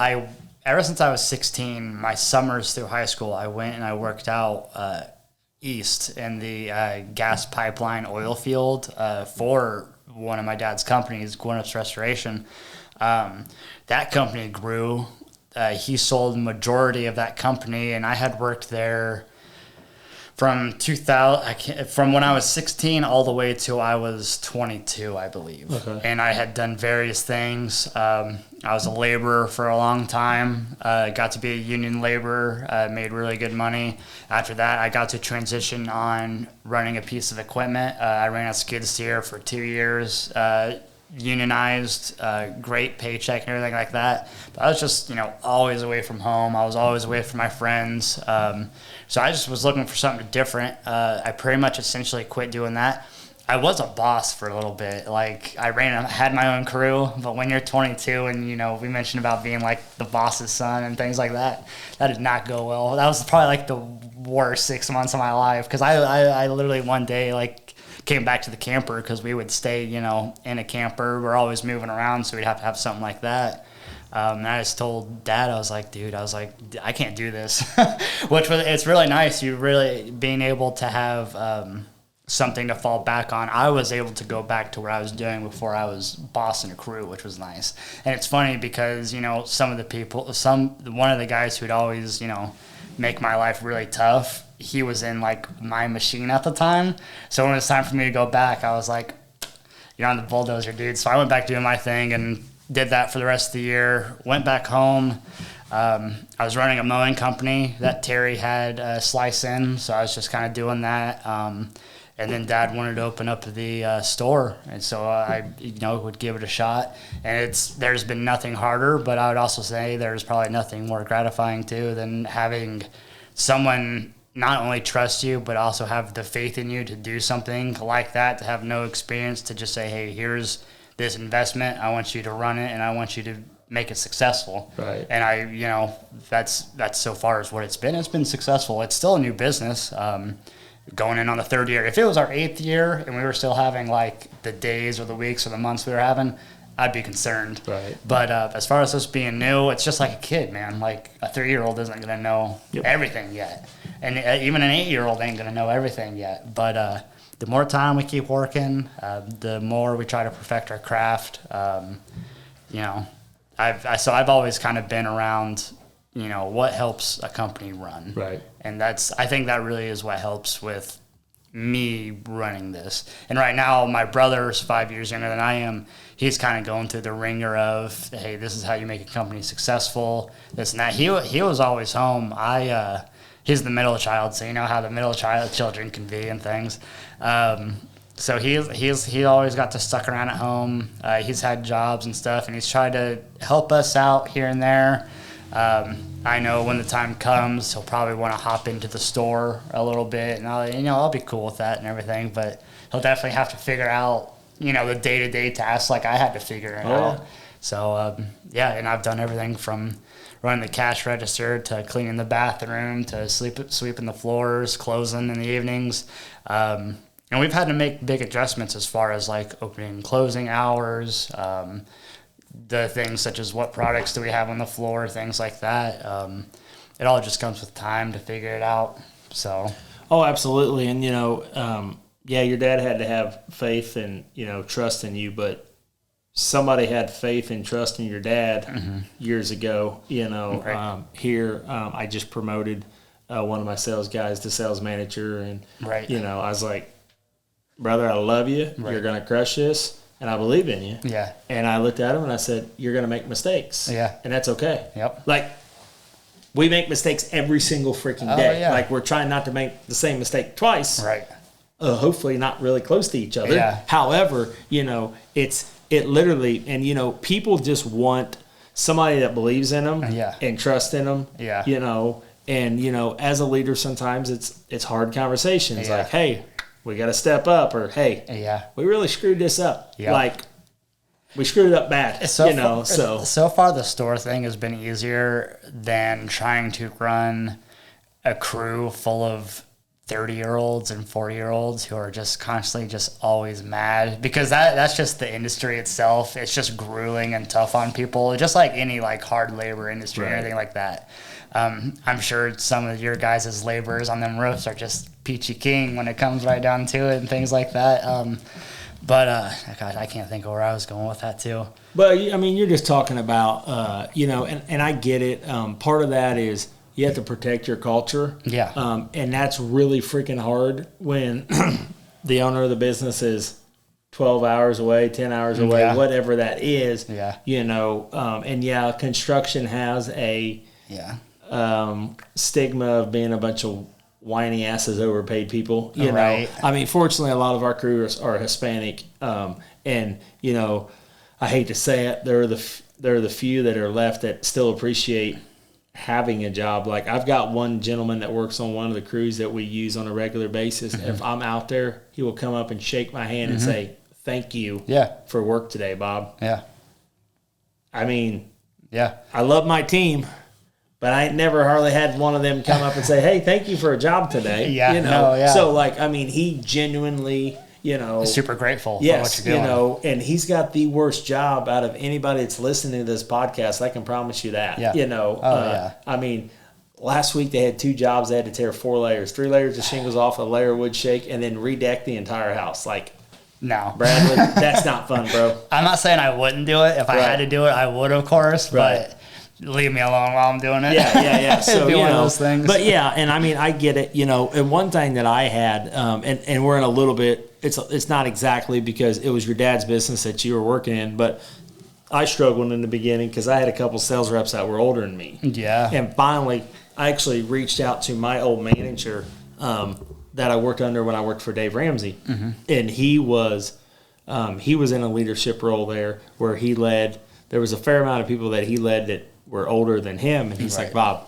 ever since I was 16, my summers through high school, I went and I worked out east in the gas pipeline oil field for one of my dad's companies, Gwinnup's Restoration. That company grew. He sold the majority of that company, and I had worked there from 2000, from when I was 16 all the way till I was 22, I believe. Okay. And I had done various things. I was a laborer for a long time. Got to be a union laborer. Made really good money. After that, I got to transition on running a piece of equipment. I ran a skid steer for 2 years. Unionized, great paycheck and everything like that. But I was just, always away from home. I was always away from my friends. So I just was looking for something different. I pretty much essentially quit doing that. I was a boss for a little bit. Like, I had my own crew, but when you're 22 and, we mentioned about being like the boss's son and things like that, that did not go well. That was probably like the worst 6 months of my life, because I literally one day, came back to the camper, because we would stay, in a camper. We're always moving around, so we'd have to have something like that. And I just told Dad, I was like, I can't do this. It's really nice. You really being able to have something to fall back on. I was able to go back to what I was doing before I was bossing a crew, which was nice. And it's funny because, some of the people, one of the guys who'd always, make my life really tough, he was in my machine at the time. So when it was time for me to go back, I was like, you're on the bulldozer, dude. So I went back doing my thing and did that for the rest of the year. Went back home. I was running a mowing company that Terry had Slice in, so I was just kind of doing that. And then Dad wanted to open up the store, and so I, would give it a shot. And there's been nothing harder, but I would also say there's probably nothing more gratifying too than having someone not only trust you, but also have the faith in you to do something like that, to have no experience, to just say, hey, here's this investment. I want you to run it, and I want you to make it successful. Right. And that's so far as what it's been. It's been successful. It's still a new business. Going in on the 3rd year. If it was our 8th year and we were still having the days or the weeks or the months we were having, I'd be concerned. Right. But as far as us being new, it's just like a kid, man. Like, a 3-year-old isn't going to know everything yet. And even an 8-year-old ain't going to know everything yet. But the more time we keep working, the more we try to perfect our craft. I've always kind of been around, what helps a company run. Right. And I think that really is what helps with me running this. And right now, my brother's 5 years younger than I am. He's kind of going through the ringer of, hey, this is how you make a company successful, this and that. He was always home. He's the middle child, so you know how the middle children can be and things. So he always got to stuck around at home. He's had jobs and stuff, and he's tried to help us out here and there. I know when the time comes, he'll probably want to hop into the store a little bit, and I'll be cool with that and everything. But he'll definitely have to figure out, the day-to-day tasks like I had to figure it out. So and I've done everything from running the cash register to cleaning the bathroom to sweeping the floors, closing in the evenings. And we've had to make big adjustments as far as like opening and closing hours, the things such as what products do we have on the floor, things like that. It all just comes with time to figure it out. So. Oh, absolutely. And, your dad had to have faith and, trust in you, but somebody had faith and trust in your dad years ago. Right. Here I just promoted one of my sales guys to sales manager, and right. I was like, brother, I love you. Right. You're gonna crush this, and I believe in you. Yeah. And I looked at him and I said, you're gonna make mistakes. Yeah. And that's okay. Yep. Like, we make mistakes every single freaking day. Yeah. Like, we're trying not to make the same mistake twice. Right. Hopefully not really close to each other. Yeah. However, it literally, and people just want somebody that believes in them and trusts in them. Yeah. And as a leader, sometimes it's hard conversations Yeah. like, hey, we got to step up, or hey, we really screwed this up. Yeah. Like, we screwed it up bad. So far the store thing has been easier than trying to run a crew full of 30-year-olds and 40-year-olds who are just constantly just always mad, because that's just the industry itself. It's just grueling and tough on people, just like any like hard labor industry or anything like that. I'm sure some of your guys' laborers on them roofs are just peachy king when it comes right down to it and things like that. But God, I can't think of where I was going with that too. But you're just talking about, and I get it. Part of that is you have to protect your culture. Yeah. And that's really freaking hard when the owner of the business is 12 hours away, 10 hours away, whatever that is. Yeah. And construction has a stigma of being a bunch of whiny asses, overpaid people. Right. Fortunately, a lot of our crews are Hispanic, and I hate to say it, they're the few that are left that still appreciate having a job. Like, I've got one gentleman that works on one of the crews that we use on a regular basis. If I'm out there, he will come up and shake my hand and say, "Thank you for work today, Bob." Yeah. I love my team, but I ain't never hardly had one of them come up and say, "Hey, thank you for a job today." So he genuinely, super grateful yes, for what you're doing. And he's got the worst job out of anybody that's listening to this podcast. I can promise you that. Last week they had 2 jobs. They had to tear 4 layers, 3 layers of shingles off, a layer of wood shake, and then redeck the entire house. Like, no, Bradlee, that's not fun, bro. I'm not saying I wouldn't do it. If I had to do it, I would, of course. Right. But leave me alone while I'm doing it. Yeah. So, It'd be one of those things. But and I get it, and one thing that I had, and we're in a little bit, it's not exactly because it was your dad's business that you were working in, but I struggled in the beginning because I had a couple sales reps that were older than me. Yeah. And finally, I actually reached out to my old manager that I worked under when I worked for Dave Ramsey. And he was in a leadership role there where he led. There was a fair amount of people that he led that were older than him, and he's like, "Bob,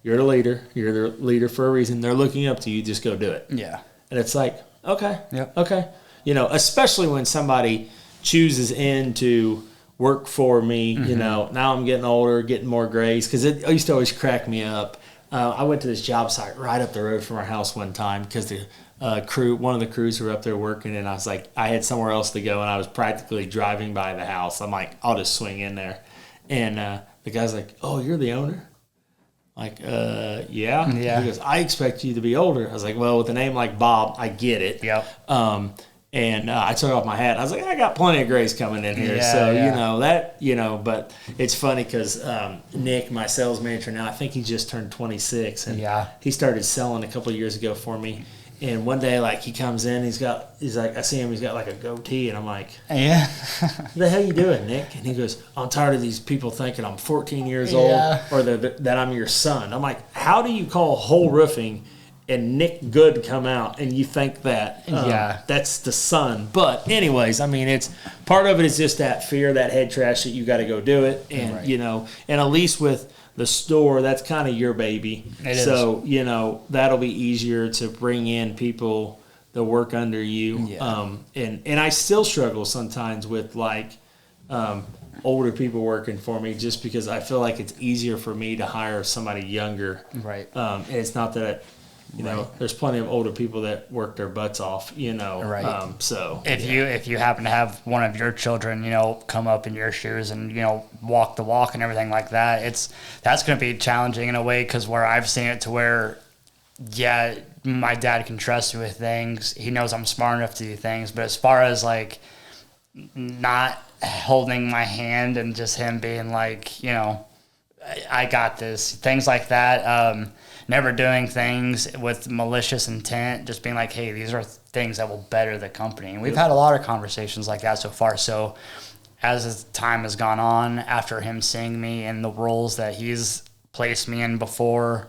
you're the leader. You're the leader for a reason. They're looking up to you. Just go do it." Yeah. And it's like, okay, Yep. okay. Especially when somebody chooses in to work for me, now I'm getting older, getting more grace, because it used to always crack me up. I went to this job site right up the road from our house one time because the one of the crews were up there working, and I was like, I had somewhere else to go, and I was practically driving by the house. I'm like, I'll just swing in there. And the guy's like, "Oh, you're the owner?" Like, yeah. Yeah. He goes, "I expect you to be older." I was like, "Well, with a name like Bob, I get it." Yep. And I took off my hat. I was like, "I got plenty of grace coming in here." But it's funny because Nick, my sales manager now, I think he just turned 26, and he started selling a couple of years ago for me. And one day, like, he comes in, he's like, I see him, he's got like a goatee, and I'm like, "Yeah, what the hell you doing, Nick?" And he goes, "I'm tired of these people thinking I'm 14 years old or that I'm your son." I'm like, "How do you call Hoel Roofing and Nick Good come out, and you think that that's the son. But anyways, I mean, it's part of it is just that fear, that head trash that you got to go do it, and you know, and at least with the store, that's kind of your baby. So you know that'll be easier to bring in people that work under you. And I still struggle sometimes with like older people working for me, just because I feel like it's easier for me to hire somebody younger. Right. And it's not that. You know, there's plenty of older people that work their butts off, you know. Right. So if you happen to have one of your children, you know, come up in your shoes and, you know, walk the walk and everything like that, that's going to be challenging in a way, because where I've seen it to where, my dad can trust me with things. He knows I'm smart enough to do things. But as far as like not holding my hand and just him being like, you know, I got this, things like that. Never doing things with malicious intent, just being like, hey, these are things that will better the company. And we've had a lot of conversations like that so far. So as time has gone on, after him seeing me in the roles that he's placed me in before,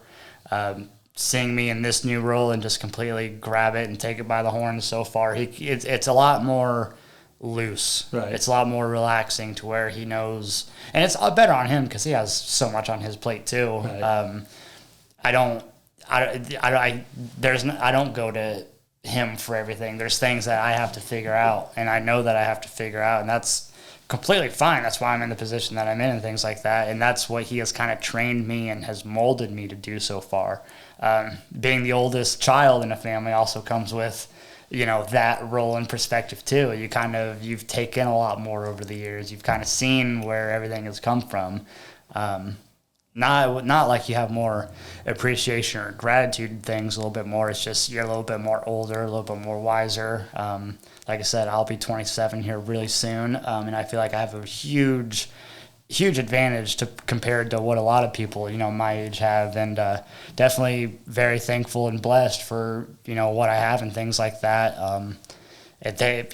seeing me in this new role and just completely grab it and take it by the horns so far, it's a lot more loose. Right. It's a lot more relaxing to where he knows, and it's better on him because he has so much on his plate too. Right. I don't go to him for everything. There's things that I have to figure out, and I know that I have to figure out, and that's completely fine. That's why I'm in the position that I'm in and things like that, and that's what he has kind of trained me and has molded me to do so far. Being the oldest child in a family also comes with, you know, that role and perspective too. You've taken a lot more over the years. You've kind of seen where everything has come from. Not like you have more appreciation or gratitude and things a little bit more. It's just you're a little bit more older, a little bit more wiser. Like I said, I'll be 27 here really soon, and I feel like I have a huge advantage compared to what a lot of people, you know, my age have, and definitely very thankful and blessed for, you know, what I have and things like that.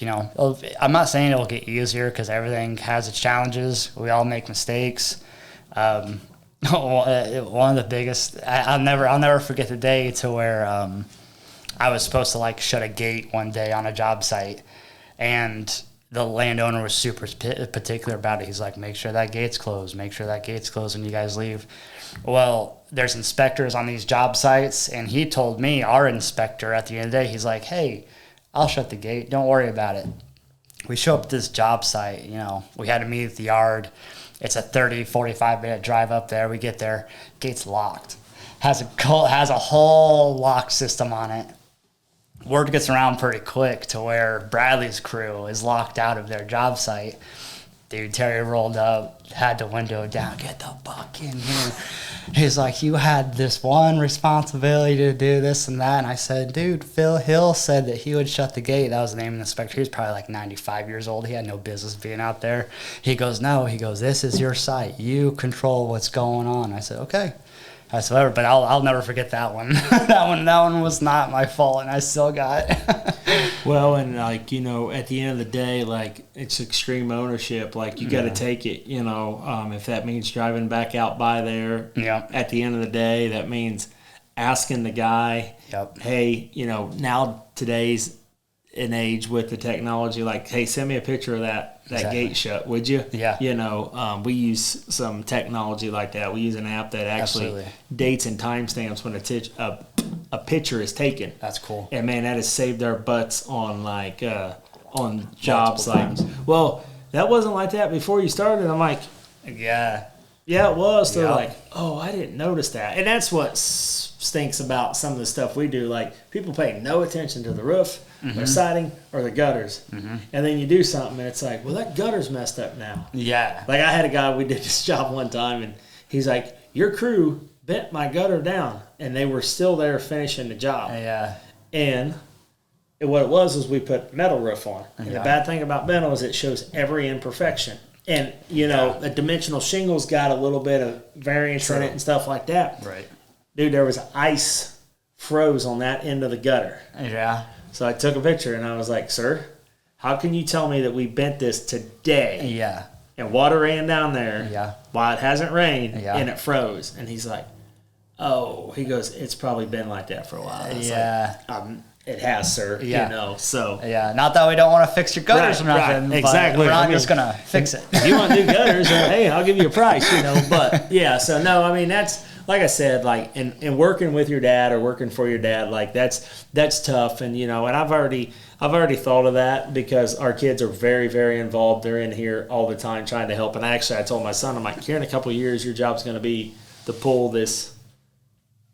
You know, I'm not saying it'll get easier because everything has its challenges. We all make mistakes. One of the biggest, I'll never forget the day to where I was supposed to like shut a gate one day on a job site, and the landowner was super particular about it. He's like, make sure that gate's closed when you guys leave. Well, there's inspectors on these job sites, and he told me, our inspector, at the end of the day, he's like, hey, I'll shut the gate, don't worry about it. We show up at this job site, you know, we had to meet at the yard. It's a 30, 45-minute drive up there. We get there, gate's locked. Has a whole lock system on it. Word gets around pretty quick to where Bradlee's crew is locked out of their job site. Dude, Terry rolled up, had the window down, get the fuck in here. He's like, you had this one responsibility to do this and that. And I said, dude, Phil Hill said that he would shut the gate. That was the name of the inspector. He was probably like 95 years old. He had no business being out there. He goes, no. He goes, this is your site. You control what's going on. I said, okay. I said, whatever, but I'll never forget that one. that one was not my fault, and I still got it. Well, and like, you know, at the end of the day, like, it's extreme ownership. Like, you got to take it, you know, if that means driving back out by there. Yeah. At the end of the day, that means asking the guy, hey, you know, now today's an age with the technology, like, hey, send me a picture of that gate shut, would you? Yeah. You know, we use some technology like that. We use an app that actually dates and timestamps when a picture is taken. That's cool. And man, that has saved our butts on like on jobs like, well, that wasn't like that before you started. I'm like, yeah, it was. They're like, oh, I didn't notice that. And that's what stinks about some of the stuff we do. Like, people pay no attention to the roof, their siding, or the gutters. And then you do something, and it's like, well, that gutter's messed up now. Yeah. Like, I had a guy, we did this job one time, and he's like, your crew bent my gutter down, and they were still there finishing the job. Yeah. And what it was we put metal roof on. And the bad thing about metal is it shows every imperfection. And, you know, the dimensional shingle's got a little bit of variance in it and stuff like that. Right. Dude, there was ice froze on that end of the gutter. Yeah. So I took a picture, and I was like, sir, how can you tell me that we bent this today? Yeah. And water ran down there while it hasn't rained, and it froze. And he's like, oh, he goes, it's probably been like that for a while. Yeah. Like, it has, sir. Yeah. You know, so. Yeah, not that we don't want to fix your gutters or nothing. Right, exactly. But we're not just going to fix it. If you want new gutters, hey, I'll give you a price, you know. But, yeah, so, no, I mean, that's, like I said, like, and working with your dad or working for your dad, like, that's tough. And, you know, and I've already thought of that because our kids are very, very involved. They're in here all the time trying to help. And actually, I told my son, I'm like, here in a couple of years, your job's going to be to pull this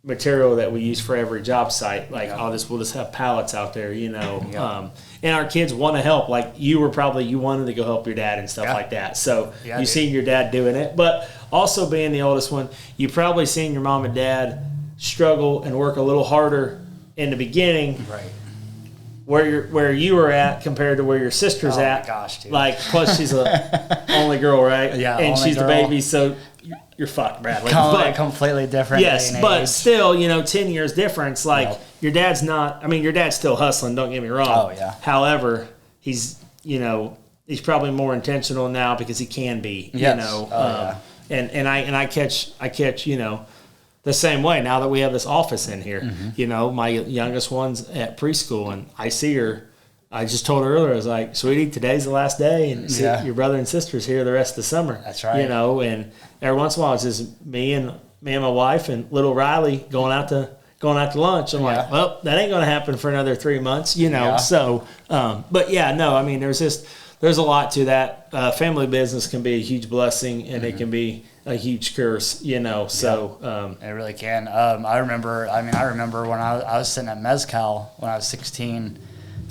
material that we use for every job site. Like, we'll just have pallets out there, you know. Yeah. And our kids want to help. Like, you wanted to go help your dad and stuff like that. So you seen your dad doing it. But also being the oldest one, you probably seen your mom and dad struggle and work a little harder in the beginning. Right. Where you were at compared to where your sister's at. Oh, my gosh, dude. Like, plus she's a only girl, right? Yeah, and only she's girl. the baby, so you're fucked, Bradley. Completely different. Yes, but still, you know, 10 years difference. Like, your dad's still hustling, don't get me wrong. Oh, yeah. However, he's probably more intentional now because he can be, Yes. you know. Oh, and I catch, you know, the same way now that we have this office in here. Mm-hmm. You know, my youngest one's at preschool, and I see her. I just told her earlier, I was like, sweetie, today's the last day, and your brother and sister's here the rest of the summer. That's right. You know, and every once in a while it's just me and my wife and little Riley going out to lunch. I'm like, well, that ain't going to happen for another 3 months, you know. Yeah. So, but yeah, no, I mean, there's a lot to that. Family business can be a huge blessing, and it can be a huge curse, you know. So it really can. I remember when I was sitting at Mezcal when I was 16.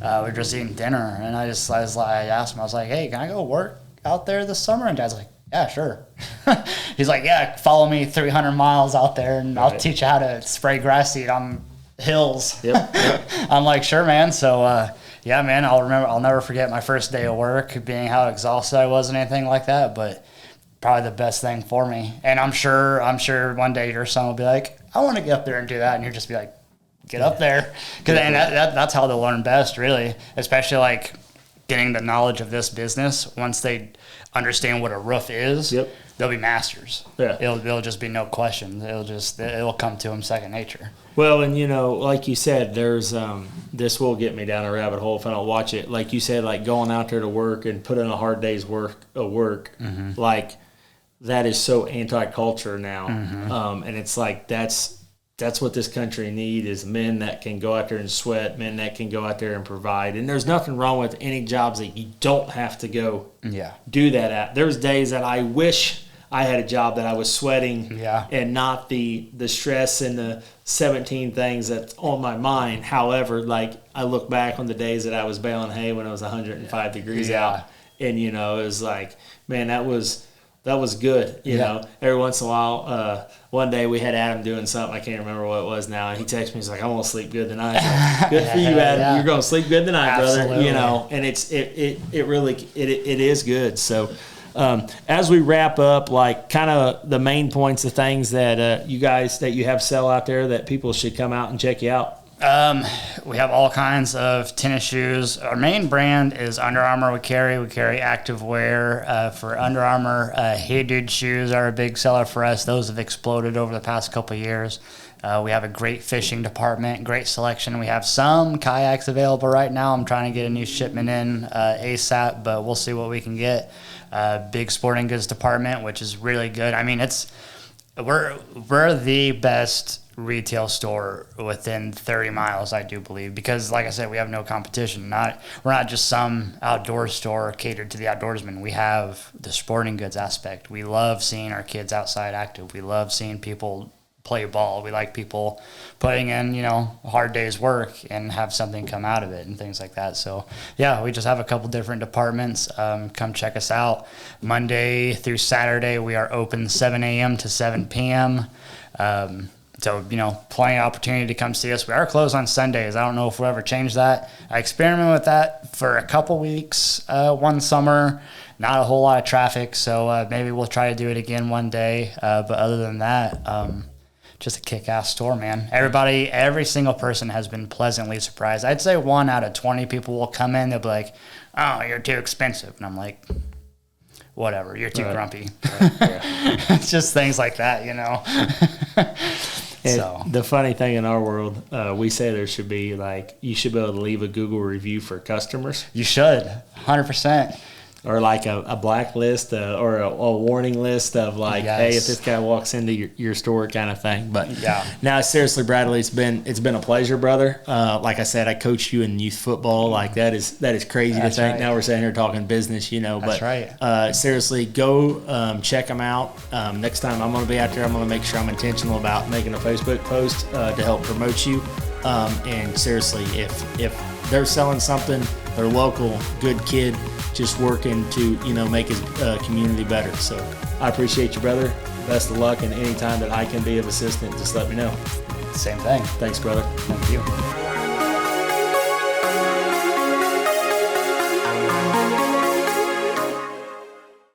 We were just eating dinner, and I asked him, I was like, hey, can I go work out there this summer? And Dad's like, yeah, sure. He's like, yeah, follow me 300 miles out there, and I'll teach you how to spray grass seed on hills. Yep. I'm like, sure, man. So, yeah, man, I'll never forget my first day of work, being how exhausted I was and anything like that, but probably the best thing for me. And I'm sure one day your son will be like, I want to get up there and do that, and you'll just be like, get up there. Because that's how they'll learn best, really, especially like getting the knowledge of this business. Once they understand what a roof is, they'll be masters. Yeah. It'll just be no question. It'll come to them second nature. Well, and you know, like you said, there's this will get me down a rabbit hole if I don't watch it. Like you said, like going out there to work and put in a hard day's work, Mm-hmm. like that is so anti-culture now. Mm-hmm. And it's like that's what this country need is men that can go out there and sweat, men that can go out there and provide. And there's nothing wrong with any jobs that you don't have to go do that at. There's days that I wish I had a job that I was sweating and not the stress and the 17 things that's on my mind. However, like I look back on the days that I was baling hay when it was 105 degrees out, and you know, it was like, man, that was good. You know, every once in a while, one day we had Adam doing something, I can't remember what it was now, and he texted me, he's like, I want to sleep good tonight. Like, good for you, Adam. You're going to sleep good tonight, brother. You know, and it really is good. So as we wrap up, like kind of the main points of things that you guys that you have sell out there that people should come out and check you out. We have all kinds of tennis shoes. Our main brand is Under Armour. We carry active wear for Under Armour. Hey Dude shoes are a big seller for us. Those have exploded over the past couple of years. We have a great fishing department, great selection. We have some kayaks available right now. I'm trying to get a new shipment in ASAP, but we'll see what we can get. Big sporting goods department, which is really good. I mean, we're the best retail store within 30 miles, I do believe, because like I said, we have no competition. We're not just some outdoor store catered to the outdoorsman. We have the sporting goods aspect. We love seeing our kids outside active. We love seeing people play ball. We like people putting in, you know, a hard day's work and have something come out of it and things like that. So yeah, we just have a couple different departments. Come check us out. Monday through Saturday, we are open 7 a.m. to 7 p.m. So, you know, plenty of opportunity to come see us. We are closed on Sundays. I don't know if we'll ever change that. I experimented with that for a couple weeks one summer. Not a whole lot of traffic, so maybe we'll try to do it again one day. But other than that, just a kick-ass store, man. Every single person has been pleasantly surprised. I'd say 1 out of 20 people will come in, they'll be like, oh, you're too expensive. And I'm like, whatever, you're too grumpy. It's just things like that, you know. So the funny thing in our world, we say there should be you should be able to leave a Google review for customers. you should 100%. Or like a blacklist or a warning list of hey, if this guy walks into your store kind of thing. But Yeah. now seriously, Bradlee, it's been a pleasure, brother. Like I said, I coached you in youth football. That is crazy to think. Right. Now we're sitting here talking business, That's But right. seriously, go check them out. Next time I'm going to be out there, I'm going to make sure I'm intentional about making a Facebook post to help promote you. And seriously, if they're selling something, they're local, good kid, just working to make his community better. So I appreciate you, brother. Best of luck, and anytime that I can be of assistance, just let me know. Same thing. Thanks, brother. Thank you.